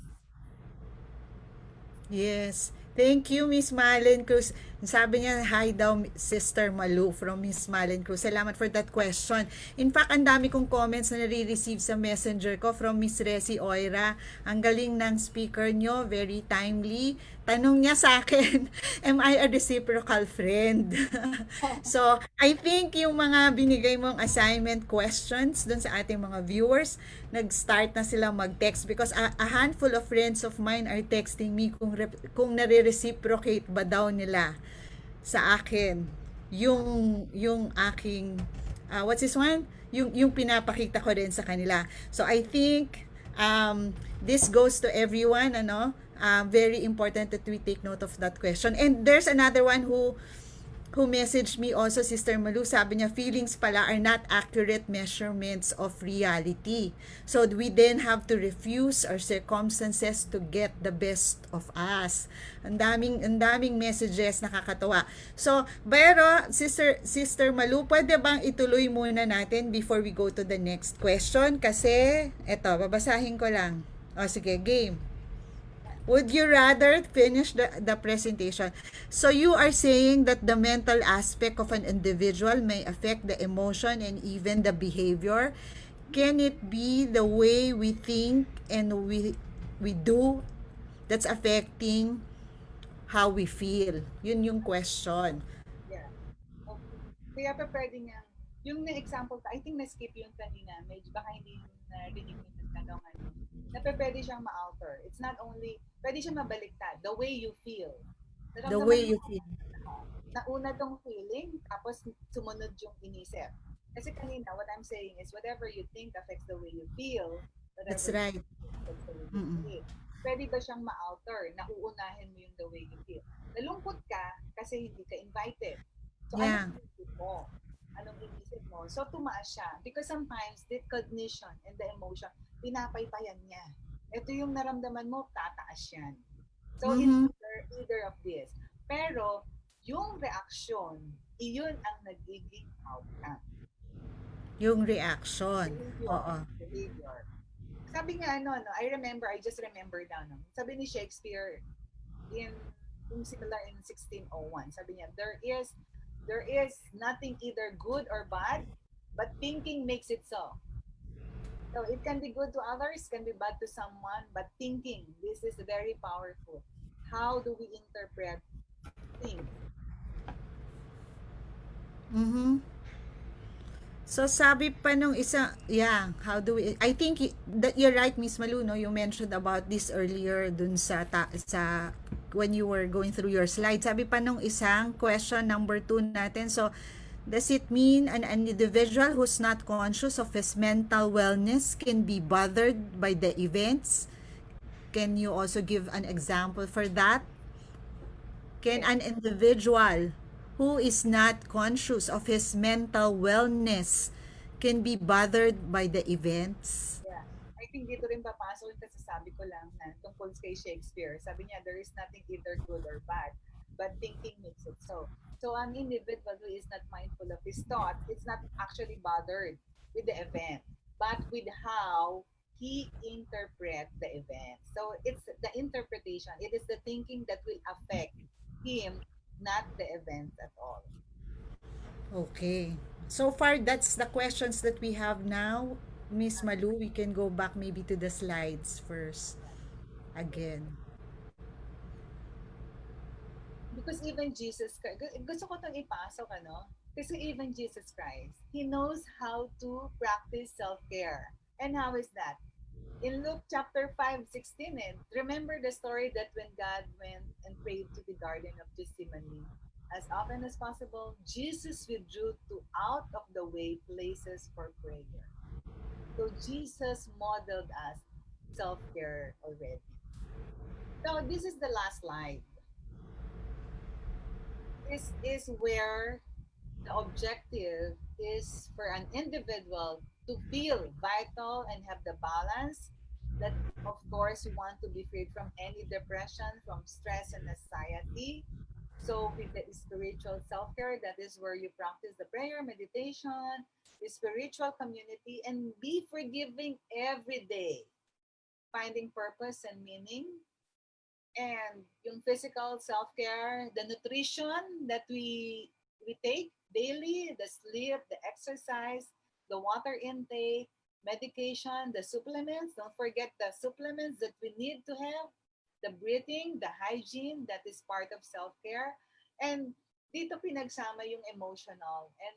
Yes. Thank you, Miss Malen Cruz. Sabi niya, hi daw, Sister Malu from Miss Malen Cruz. Salamat for that question. In fact, ang dami kong comments na nare-receive sa messenger ko from Miss Resi Oira. Ang galing ng speaker nyo, very timely. Tanong niya sa akin, am I a reciprocal friend? So, I think yung mga binigay mong assignment questions dun sa ating mga viewers, nag-start na sila mag-text because a handful of friends of mine are texting me kung nare-reciprocate ba daw nila sa akin yung aking what's this one? Yung pinapakita ko din sa kanila. So I think this goes to everyone, very important that we take note of that question. And there's another one who messaged me also, Sister Malu, sabi niya, feelings pala are not accurate measurements of reality. So, we then have to refuse our circumstances to get the best of us. Ang daming messages, nakakatawa. So, pero, Sister Malu, pwede bang ituloy muna natin before we go to the next question? Kasi, eto, babasahin ko lang. O, sige, game. Would you rather finish the presentation? So you are saying that the mental aspect of an individual may affect the emotion and even the behavior. Can it be the way we think and we do that's affecting how we feel? Yun yung question. Yeah. Okay. Kaya pa pwede niyang, yung na-example ka, I think na-skip yung kanina, medyo baka hindi narinig yung tanongan mo, na pwede siyang ma-alter. It's not only, pwede siyang mabaliktad, the way you feel. The way Naramdaman you mo, feel. nauna tong feeling, tapos sumunod yung inisip. Kasi kanina, what I'm saying is, whatever you think affects the way you feel, whatever That's right. you feel affects the way you Mm-mm. feel. Pwede ba siyang ma-alter, na uunahin mo yung the way you feel? Nalungkot ka kasi hindi ka invited. So, Yeah. anong inisip mo? Anong inisip mo? So, tumaas siya. Because sometimes, the cognition and the emotion, pinapaypayan niya. Ito yung naramdaman mo, tataas yan. So, Mm-hmm. either of this. Pero, yung reaksyon iyon ang nagiging outcome. Yung reaction. Behavior. Oo. Behavior. Sabi nga ano, no, I just remember now, no, sabi ni Shakespeare in yung similar in 1601, sabi niya, there is nothing either good or bad, but thinking makes it so. So it can be good to others, can be bad to someone, but thinking, this is very powerful. How do we interpret things? Mhm. So sabi pa nung isa, yeah, how do we, I think that you're right, Miss Malu, no? You mentioned about this earlier dun sa when you were going through your slide. Sabi pa nung isang question number 2 natin. So does it mean an individual who's not conscious of his mental wellness can be bothered by the events? Can you also give an example for that? Can Yes. an individual who is not conscious of his mental wellness can be bothered by the events? Yeah. I think dito rin papasok yung kasasabi ko lang na tungkol kay Shakespeare. Sabi niya, there is nothing either good or bad, but thinking makes it so. So an individual who is not mindful of his thoughts, it's not actually bothered with the event, but with how he interpret the event. So it's the interpretation. It is the thinking that will affect him, not the events at all. Okay. So far, that's the questions that we have now. Miss Malu, we can go back maybe to the slides first again. Because even Jesus Christ, gusto ko itong ipasok, ano? Kasi even Jesus Christ, He knows how to practice self-care. And how is that? In Luke chapter 5:16, remember the story that when God went and prayed to the Garden of Gethsemane, as often as possible, Jesus withdrew to out of the way places for prayer. So Jesus modeled us self-care already. So this is the last slide. This is where the objective is for an individual to feel vital and have the balance that, of course, we want to be freed from any depression, from stress and anxiety. So with the spiritual self-care, that is where you practice the prayer, meditation, the spiritual community, and be forgiving every day, finding purpose and meaning. And yung physical self-care, the nutrition that we take daily, the sleep, the exercise, the water intake, medication, the supplements. Don't forget the supplements that we need to have, the breathing, the hygiene, that is part of self-care. And dito pinagsama yung emotional and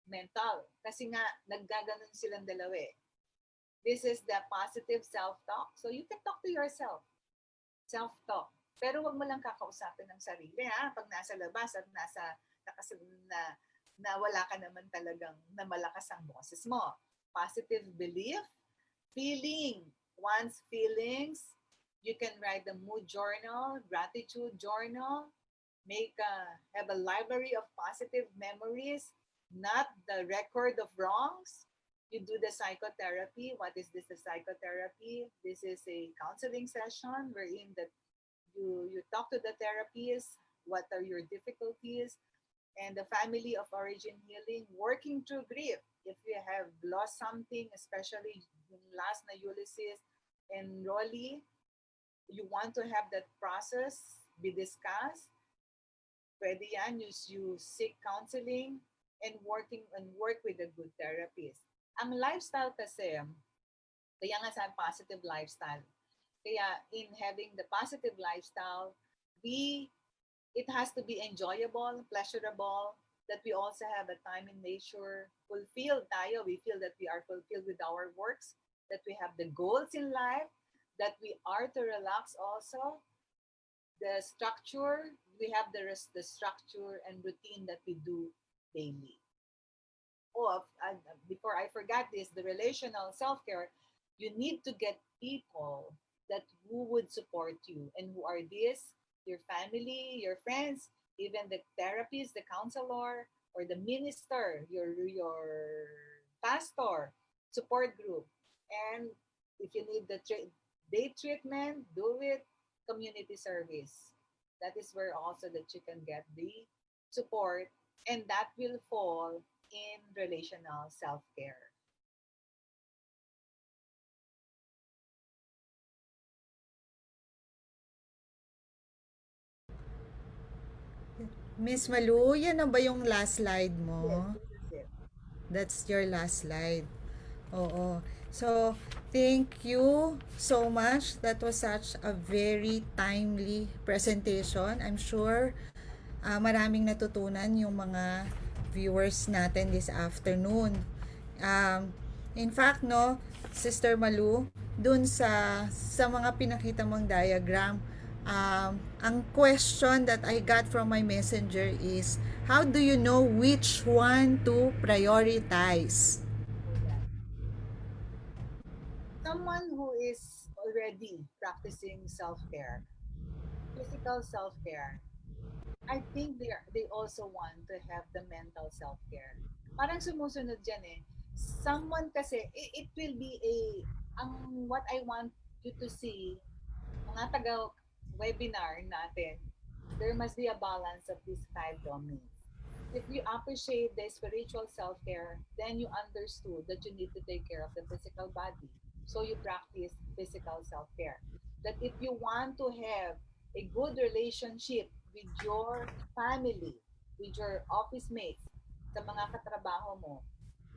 mental. Kasi nga, naggaganon silang dalawa eh. This is the positive self-talk. So you can talk to yourself, self-talk. Pero wag mo lang kakausapin ng sarili ha pag nasa labas at nakas, na na wala ka naman talagang na malakas ang boses mo. Positive belief, feeling one's feelings. You can write the mood journal, gratitude journal, have a library of positive memories, not the record of wrongs. You do the psychotherapy. What is this? The psychotherapy. This is a counseling session wherein that you talk to the therapist. What are your difficulties? And the family of origin healing, working through grief. If you have lost something, especially yung last na Ulysses and Rolly, you want to have that process be discussed. Pwede yan, you seek counseling and work with a good therapist. Ang lifestyle kasi, kaya nga sa positive lifestyle. Kaya in having the positive lifestyle, it has to be enjoyable, pleasurable, that we also have a time in nature, fulfilled tayo. We feel that we are fulfilled with our works, that we have the goals in life, that we are to relax also. The structure, we have the structure and routine that we do daily. Oh, before I forgot this, the relational self-care, you need to get people that who would support you. And who are these? Your family, your friends, even the therapist, the counselor, or the minister, your pastor, support group. And if you need the day treatment, do it. Community service. That is where also that you can get the support And that will fall in relational self-care. Miss Malu, yan na ba yung last slide Yes, mo? this is it. That's your last slide. Oo. So, thank you so much. That was such a very timely presentation. I'm sure maraming natutunan yung mga viewers natin this afternoon. Um, in fact, no, Sister Malu, dun sa mga pinakita mong diagram, ang question that I got from my messenger is, how do you know which one to prioritize? Ayan. Someone who is already practicing self-care, physical self-care, I think they also want to have the mental self-care. Parang sumusunod dyan eh. Someone kasi, it will be what I want you to see, mga taga-webinar natin, there must be a balance of these five domains. If you appreciate the spiritual self-care, then you understood that you need to take care of the physical body. So you practice physical self-care. That if you want to have a good relationship with your family, with your office mates, sa mga katrabaho mo,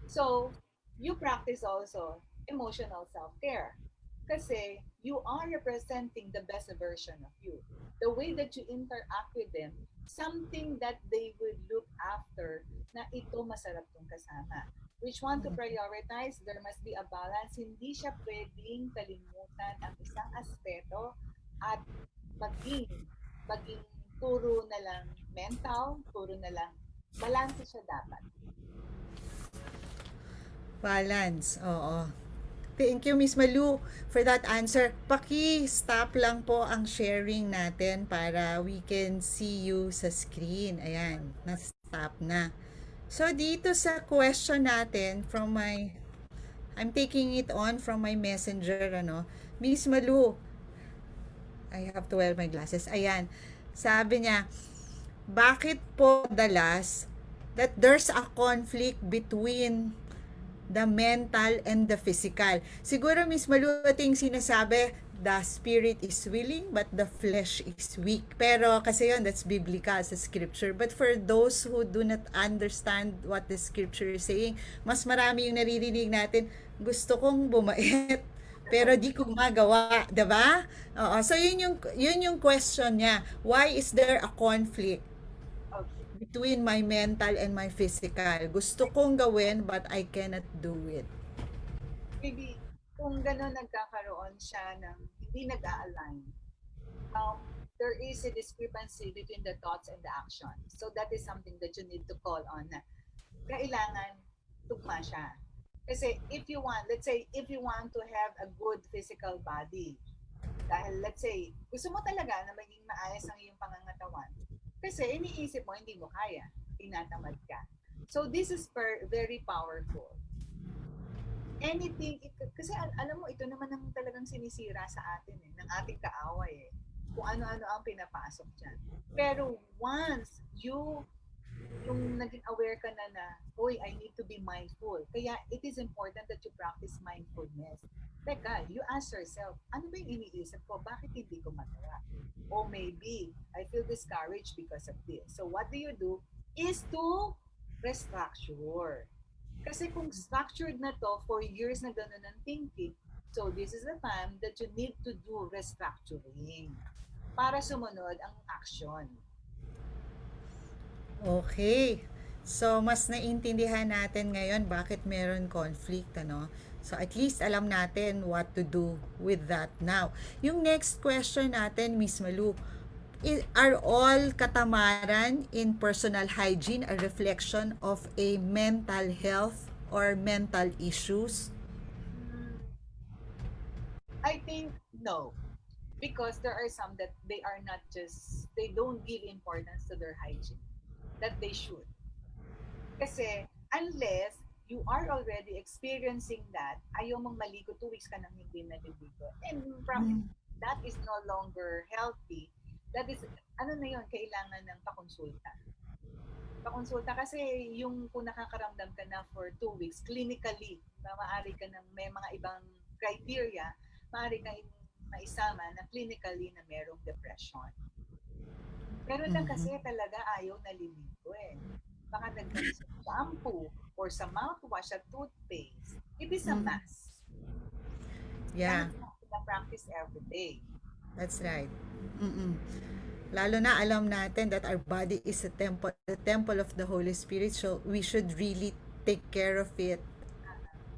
so you practice also emotional self-care. Kasi you are representing the best version of you. The way that you interact with them, something that they would look after na ito masarap tong kasama. Which one to prioritize? There must be a balance. Hindi siya pwedeng kalimutan ang isang aspeto at maging maging puro na lang mental, puro na lang balance siya dapat. Balance, oo. Thank you, Miss Malu, for that answer. Paki-stop lang po ang sharing natin para we can see you sa screen. Ayan, na-stop na. So, dito sa question natin from I'm taking it on from my messenger, ano, Miss Malu, I have to wear my glasses. Ayan, sabi niya, bakit po dalas that there's a conflict between the mental and the physical? Siguro, Miss Maluting sinasabi, the spirit is willing but the flesh is weak. Pero kasi yun, that's biblical sa scripture. But for those who do not understand what the scripture is saying, mas marami yung naririnig natin, gusto kong bumait, pero di ko magawa, 'di ba? Oo, so yun yung question niya. Why is there a conflict Okay. between my mental and my physical? Gusto kong gawin but I cannot do it. Maybe kung gano'n nagkakaroon siya ng hindi nag-a-align, there is a discrepancy between the thoughts and the action. So that is something that you need to call on na kailangan tugma siya. Kasi if you want, let's say, if you want to have a good physical body, dahil let's say, gusto mo talaga na maging maayos ang iyong pangangatawan, kasi iniisip mo, hindi mo kaya, tinatamad ka. So this is very powerful. Anything, kasi alam mo, ito naman ang talagang sinisira sa atin eh, ng ating kaaway eh. Kung ano-ano ang pinapasok dyan. Pero once yung naging aware ka na, oy, I need to be mindful. Kaya it is important that you practice mindfulness. Teka, you ask yourself, ano ba yung iniisip ko? Bakit hindi ko magawa? O maybe, I feel discouraged because of this. So what do? Is to restructure. Kasi kung structured na to for years na gano'n ang thinking, so this is the time that you need to do restructuring para sumunod ang action. Okay. So, mas naintindihan natin ngayon bakit meron conflict, ano? So, at least alam natin what to do with that now. Yung next question natin, Miss Malu, are all katamaran in personal hygiene a reflection of a mental health or mental issues? Mm, I think no. Because there are some that they are not just, they don't give importance to their hygiene that they should. Kasi unless you are already experiencing that, ayaw mong maligo, 2 weeks ka nang hindi naliligo. And from that is no longer healthy. That is, ano na yun, kailangan ng pakonsulta. pakonsulta kasi yung kung nakakaramdam ka na for 2 weeks, clinically, na maaari ka ng may mga ibang criteria, maaari kang maisama na clinically na merong depression. Pero lang kasi Mhm. talaga ayaw naliligo eh. Baka dagdag sa shampoo or sa mouthwash at toothpaste. It is a Mhm. must. Yeah, Kahit na practice every day. that's right. Mm-mm. Lalo na alam natin that our body is the temple of the Holy Spirit, so we should really take care of it,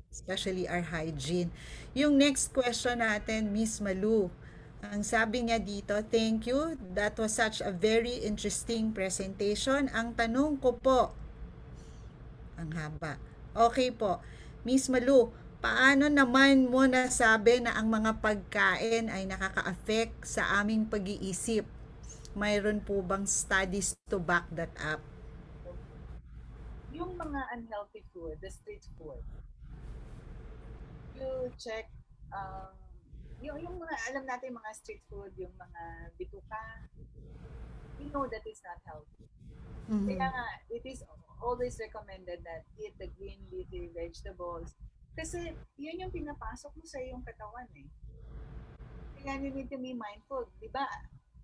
especially our hygiene. Yung next question natin, Miss Malu, ang sabi niya dito, thank you, that was such a very interesting presentation. Ang tanong ko po, ang haba. Okay po, Miss Malu, paano naman mo nasabi na ang mga pagkain ay nakaka-affect sa aming pag-iisip? Mayroon po bang studies to back that up? Yung mga unhealthy food, the street food, you check um, yung mga alam natin mga street food, yung mga bituka, we know that it's not healthy. Kaya Mhm. nga, it is always recommended that eat the green leafy vegetables. Kasi yun yung pinapasok mo sa iyong katawan eh. Kaya you need to be mindful. Di ba?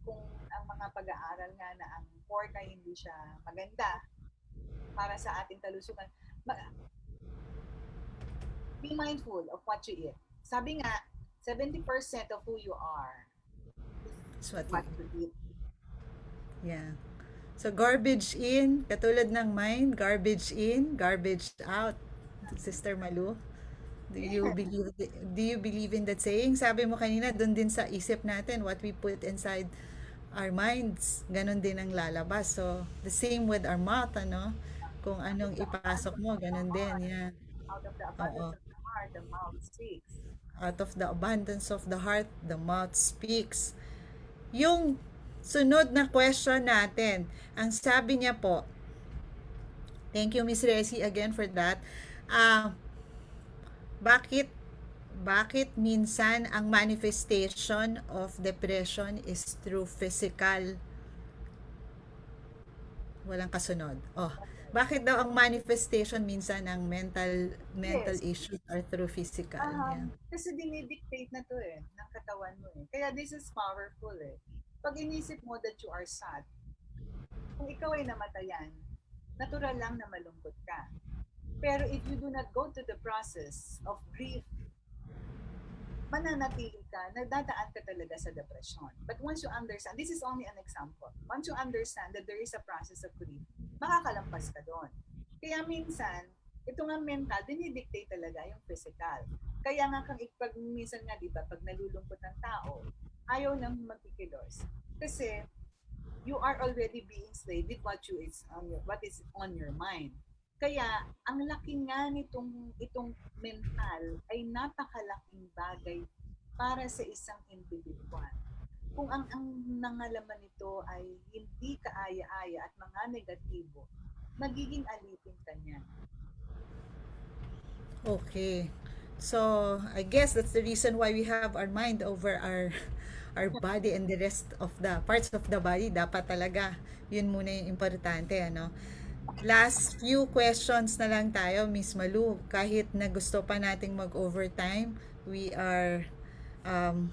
Kung ang mga pag-aaral nga na ang pork ay hindi siya maganda para sa ating kalusugan, be mindful of what you eat. Sabi nga, 70% of who you are is That's what you what you eat. Yeah. So garbage in, katulad ng mine, garbage in, garbage out. Sister Malu, Yes. do you believe in that saying? Sabi mo kanina, doon din sa isip natin, what we put inside our minds, ganun din ang lalabas. So, the same with our mouth, ano? Kung Out of anong the ipasok abundance mo, of the ganun din, heart, yeah. out of the abundance Oo. of the heart, the mouth speaks. Out of the abundance of the heart, the mouth speaks. Yung sunod na question natin, ang sabi niya po, thank you Miss Resi again for that. Ah, bakit bakit minsan ang manifestation of depression is through physical, walang kasunod. Oh, bakit daw ang manifestation minsan ng mental Yes. issues are through physical? Yeah. Kasi dinidictate na to eh, ng katawan mo eh. Kaya this is powerful eh. Pag inisip mo that you are sad, kung ikaw ay namatayan, natural lang na malungkot ka. Pero if you do not go to the process of grief, mananatili ka, nagdadaan ka talaga sa depression. But once you understand, this is only an example. Once you understand that there is a process of grief, makakalampas ka doon. Kaya minsan, ito nga mental, dinidictate talaga yung physical. Kaya nga pag minsan nga, di ba, pag nalulungkot ng tao, ayaw nang magkikilos. Kasi you are already being slave with what is on your mind. Kaya ang laki nga itong mental ay napakalaking bagay para sa isang individual. Kung ang nangalaman nito ay hindi kaaya-aya at mga negatibo, magiging alipin ka niya. Okay. So, I guess that's the reason why we have our mind over our our body and the rest of the parts of the body. Dapat talaga, yun muna yung importante, ano? Last few questions na lang tayo, Miss Malu. Kahit na gusto pa nating mag-overtime, we are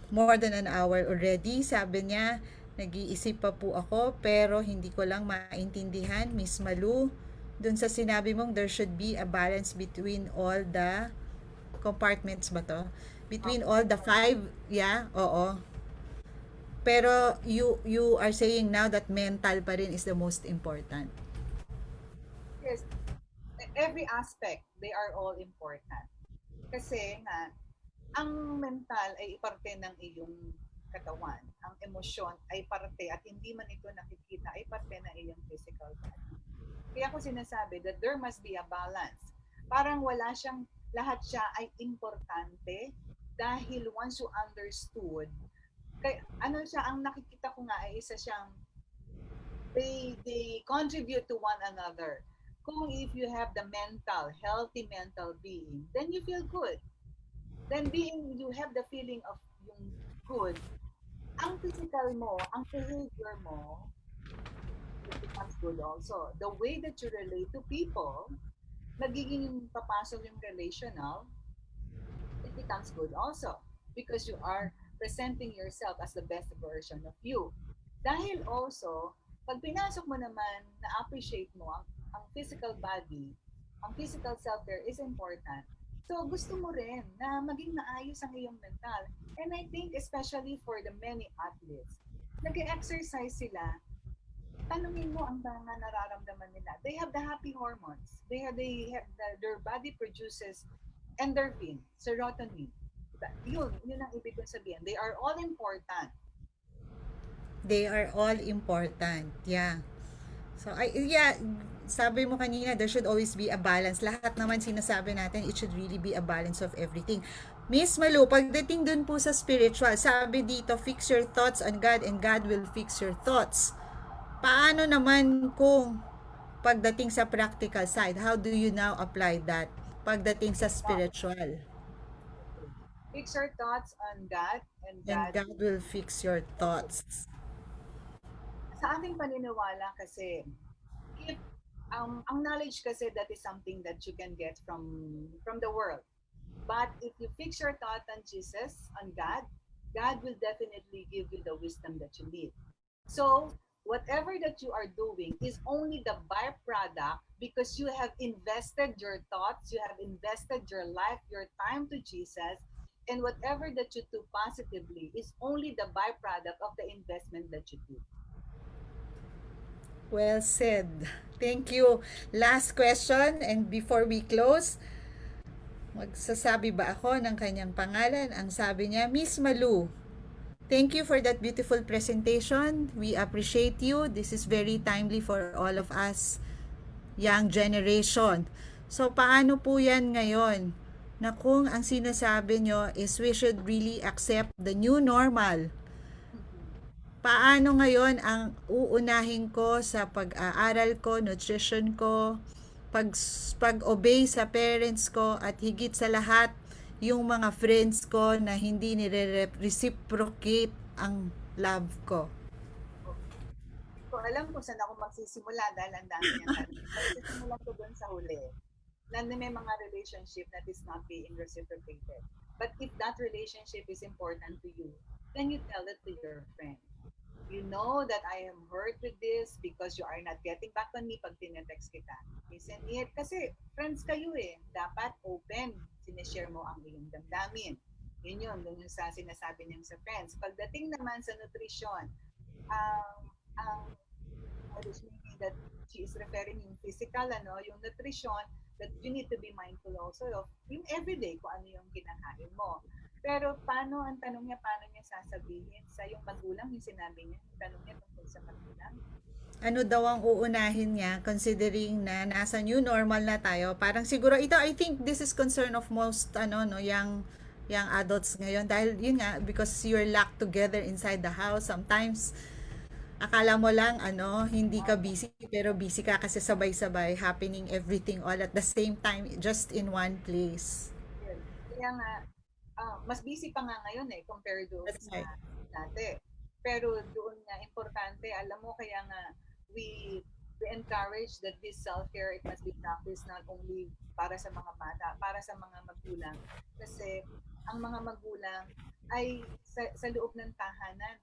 more than an hour already. Sabi niya, nag-iisip pa po ako, pero hindi ko lang maintindihan, Miss Malu, dun sa sinabi mong there should be a balance between all the compartments ba to? Between Okay. all the five, yeah, oo. Pero you are saying now that mental pa rin is the most important. Yes, every aspect, they are all important. Kasi nga, ang mental ay parte ng iyong katawan. Ang emosyon ay parte at hindi man ito nakikita ay parte ng iyong physical body. Kaya ako sinasabi that there must be a balance. Parang wala siyang, lahat siya ay importante dahil once you understood, kay, ano siya, ang nakikita ko nga ay isa siyang, they contribute to one another. Kung if you have the healthy mental being, then you feel good. Then being, you have the feeling of yung good, ang physical mo, ang behavior mo, it becomes good also. The way that you relate to people, nagiging papasok yung relational, it becomes good also because you are presenting yourself as the best version of you. Dahil also, pag pinasok mo naman, na-appreciate mo ang physical body, ang physical self-care is important. So, gusto mo rin na maging maayos ang iyong mental. And I think especially for the many athletes, nag-exercise sila, tanungin mo ang mga nararamdaman nila. They have the happy hormones. Their body produces endorphin, serotonin. Yun ang ibig kong sabihin. They are all important. They are all important. Yeah. So, sabi mo kanina, there should always be a balance. Lahat naman sinasabi natin, it should really be a balance of everything. Miss Malu, pagdating dun po sa spiritual, sabi dito, fix your thoughts on God and God will fix your thoughts. Paano naman kung pagdating sa practical side, how do you now apply that pagdating sa spiritual? Fix your thoughts on God and And God. God will fix your thoughts. Sa aking paniniwala kasi, if ang knowledge kasi that is something that you can get from the world. But if you fix your thought on Jesus, on God, God will definitely give you the wisdom that you need. So, whatever that you are doing is only the byproduct because you have invested your thoughts, you have invested your life, your time to Jesus, and whatever that you do positively is only the byproduct of the investment that you do. Well said. Thank you. Last question and before we close, magsasabi ba ako ng kanyang pangalan? Ang sabi niya, Miss Malu, thank you for that beautiful presentation. We appreciate you. This is very timely for all of us, young generation. So, paano po yan ngayon? Na kung ang sinasabi nyo is we should really accept the new normal. Paano ngayon ang uunahin ko sa pag-aaral ko, nutrition ko, pag-obey sa parents ko, at higit sa lahat, yung mga friends ko na hindi nire-reciprocate ang love ko. Ko alam kung saan ako magsisimula dahil ang dami niya tanong. Magsisimula ko doon sa huli. Na may mga relationship that is not being reciprocated. But if that relationship is important to you, then you tell it to your friend. You know that I am hurt with this because you are not getting back on me pag tinetext kita. Listen it. Kasi friends kayo eh. Dapat open. Sineshare mo ang iyong damdamin. Yun yung sa sinasabi niyang sa friends. Pagdating naman sa nutrition, ang which meaning that she is referring yung physical, yung nutrition, that you need to be mindful also of yung everyday kung ano yung kinakain mo. Pero ang tanong niya, paano niya sasabihin sa yung magulang, yung sinabi niya, yung tanong niya tungkol sa magulang. Ano daw ang uunahin niya considering na nasa new normal na tayo? Parang siguro ito, I think this is concern of most young adults ngayon dahil yun nga, because you're locked together inside the house. Sometimes akala mo lang hindi ka busy pero busy ka kasi sabay-sabay happening everything all at the same time just in one place. Kaya nga mas busy pa nga ngayon compared to That's sa right. dati. Pero doon nga importante, alam mo kaya nga we encourage that this self-care it must be practiced not only para sa mga bata, para sa mga magulang. Kasi ang mga magulang ay sa loob ng tahanan,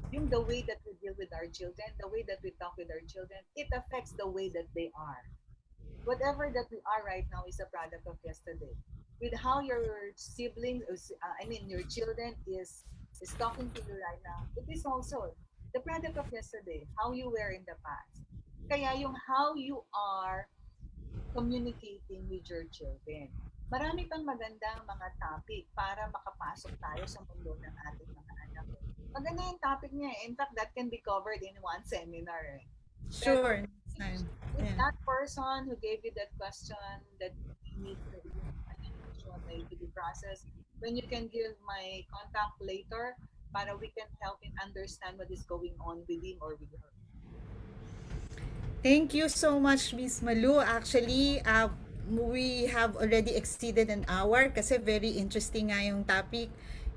yung the way that we deal with our children, the way that we talk with our children, it affects the way that they are. Whatever that we are right now is a product of yesterday. With how your siblings, your children is talking to you right now, it is also the product of yesterday, how you were in the past. Kaya yung how you are communicating with your children. Marami pang magandang mga topic para makapasok tayo sa mundo ng ating mga anak. Maganda yung topic niya. In fact, that can be covered in one seminar. Sure. If that person who gave you that question that you need to be processed, when you can give my contact later para we can help him understand what is going on with him or with her. Thank you so much, Miss Malu. Actually, we have already exceeded an hour kasi very interesting nga yung topic.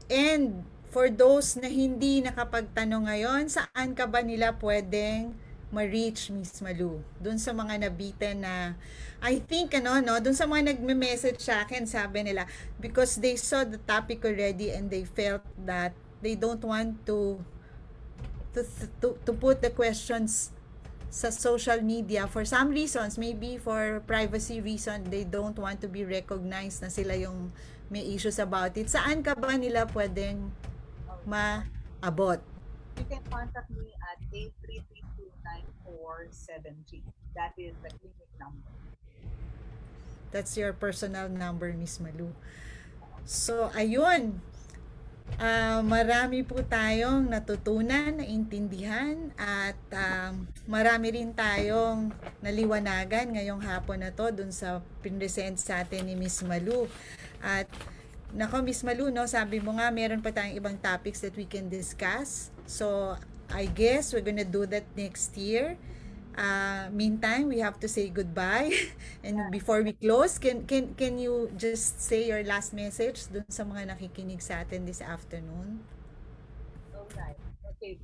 And for those na hindi nakapagtanong ngayon, saan ka ba nila pwedeng ma-reach, Miss Malu? Doon sa mga nabitin na, I think, ano, no, doon sa mga nagme-message sa akin, sabi nila, because they saw the topic already and they felt that they don't want to put the questions sa social media for some reasons, maybe for privacy reason, they don't want to be recognized na sila yung may issues about it. Saan ka ba nila pwedeng maabot? You can contact me at 833-29473. That is the clinic number. That's your personal number, Miss Malu. So, ayun. Marami po tayong natutunan, naintindihan, at marami rin tayong naliwanagan ngayong hapon na to dun sa pinresent sa atin ni Miss Malu. At nako, Miss Malu, no, sabi mo nga meron pa tayong ibang topics that we can discuss. So, I guess we're gonna do that next year. Meantime, we have to say goodbye. And before we close, can you just say your last message dun sa mga nakikinig sa atin this afternoon? Alright. Okay.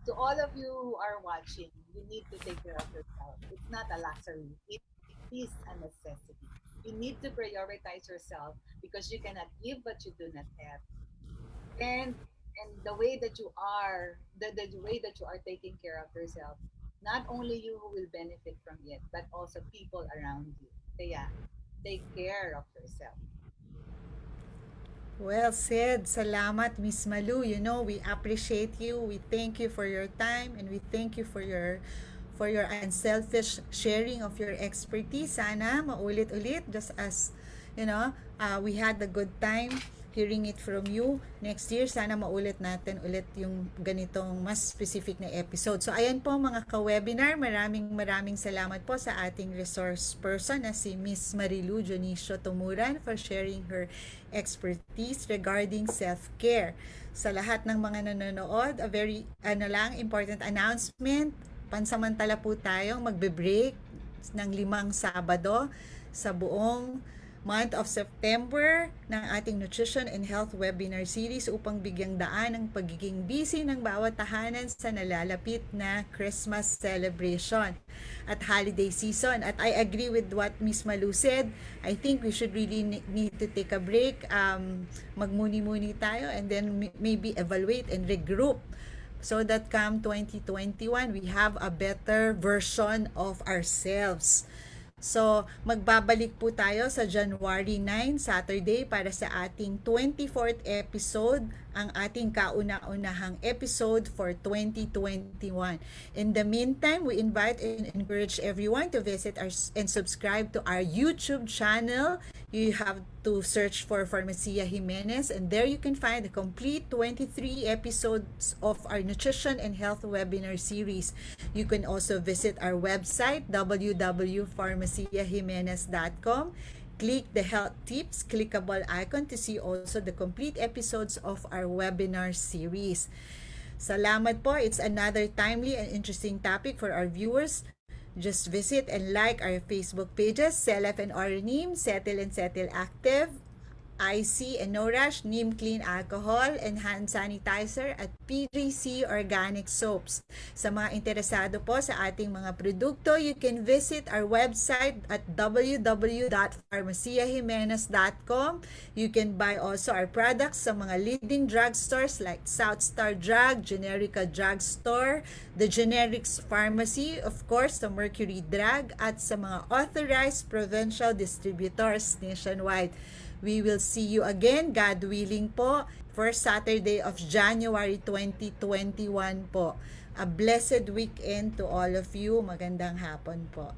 To all of you who are watching, you need to take care of yourself. It's not a luxury. It is a necessity. You need to prioritize yourself because you cannot give what you do not have. And the way that you are, the way that you are taking care of yourself, not only you who will benefit from it, but also people around you. Kaya, take care of yourself. Well said. Salamat, Miss Malu. You know, we appreciate you. We thank you for your time and we thank you for your unselfish sharing of your expertise. Sana maulit-ulit, just as, you know, we had a good time hearing it from you. Next year, sana maulit natin ulit yung ganitong mas specific na episode. So, ayan po mga ka-webinar. Maraming salamat po sa ating resource person na si Miss Marilu Dionisio Tumuran for sharing her expertise regarding self-care. Sa lahat ng mga nanonood, a very important announcement. Pansamantala po tayong magbe-break ng 5 Sabado sa buong month of September ng ating Nutrition and Health Webinar Series upang bigyang daan ang pagiging busy ng bawat tahanan sa nalalapit na Christmas celebration at holiday season. At I agree with what Miss Malu said. I think we should really need to take a break, magmuni-muni tayo, and then maybe evaluate and regroup so that come 2021, we have a better version of ourselves. So, magbabalik po tayo sa January 9, Saturday, para sa ating 24th episode, ang ating kauna-unahang episode for 2021. In the meantime, we invite and encourage everyone to visit and subscribe to our YouTube channel. You have to search for Pharmacia Jimenez, and there you can find the complete 23 episodes of our nutrition and health webinar series. You can also visit our website, www.pharmaciajimenez.com. Click the health tips clickable icon to see also the complete episodes of our webinar series. Salamat po. It's another timely and interesting topic for our viewers. Just visit and like our Facebook pages, Selef and Oranim, Settle and Settle Active, IC and No Rush, Neem Clean Alcohol and Hand Sanitizer at PJC Organic Soaps. Sa mga interesado po sa ating mga produkto, you can visit our website at www.pharmaciajimenez.com. You can buy also our products sa mga leading drugstores like Southstar Drug, Generica Drugstore, the Generics Pharmacy, of course, the Mercury Drug, at sa mga authorized provincial distributors nationwide. We will see you again, God willing po, first Saturday of January 2021 po. A blessed weekend to all of you. Magandang hapon po.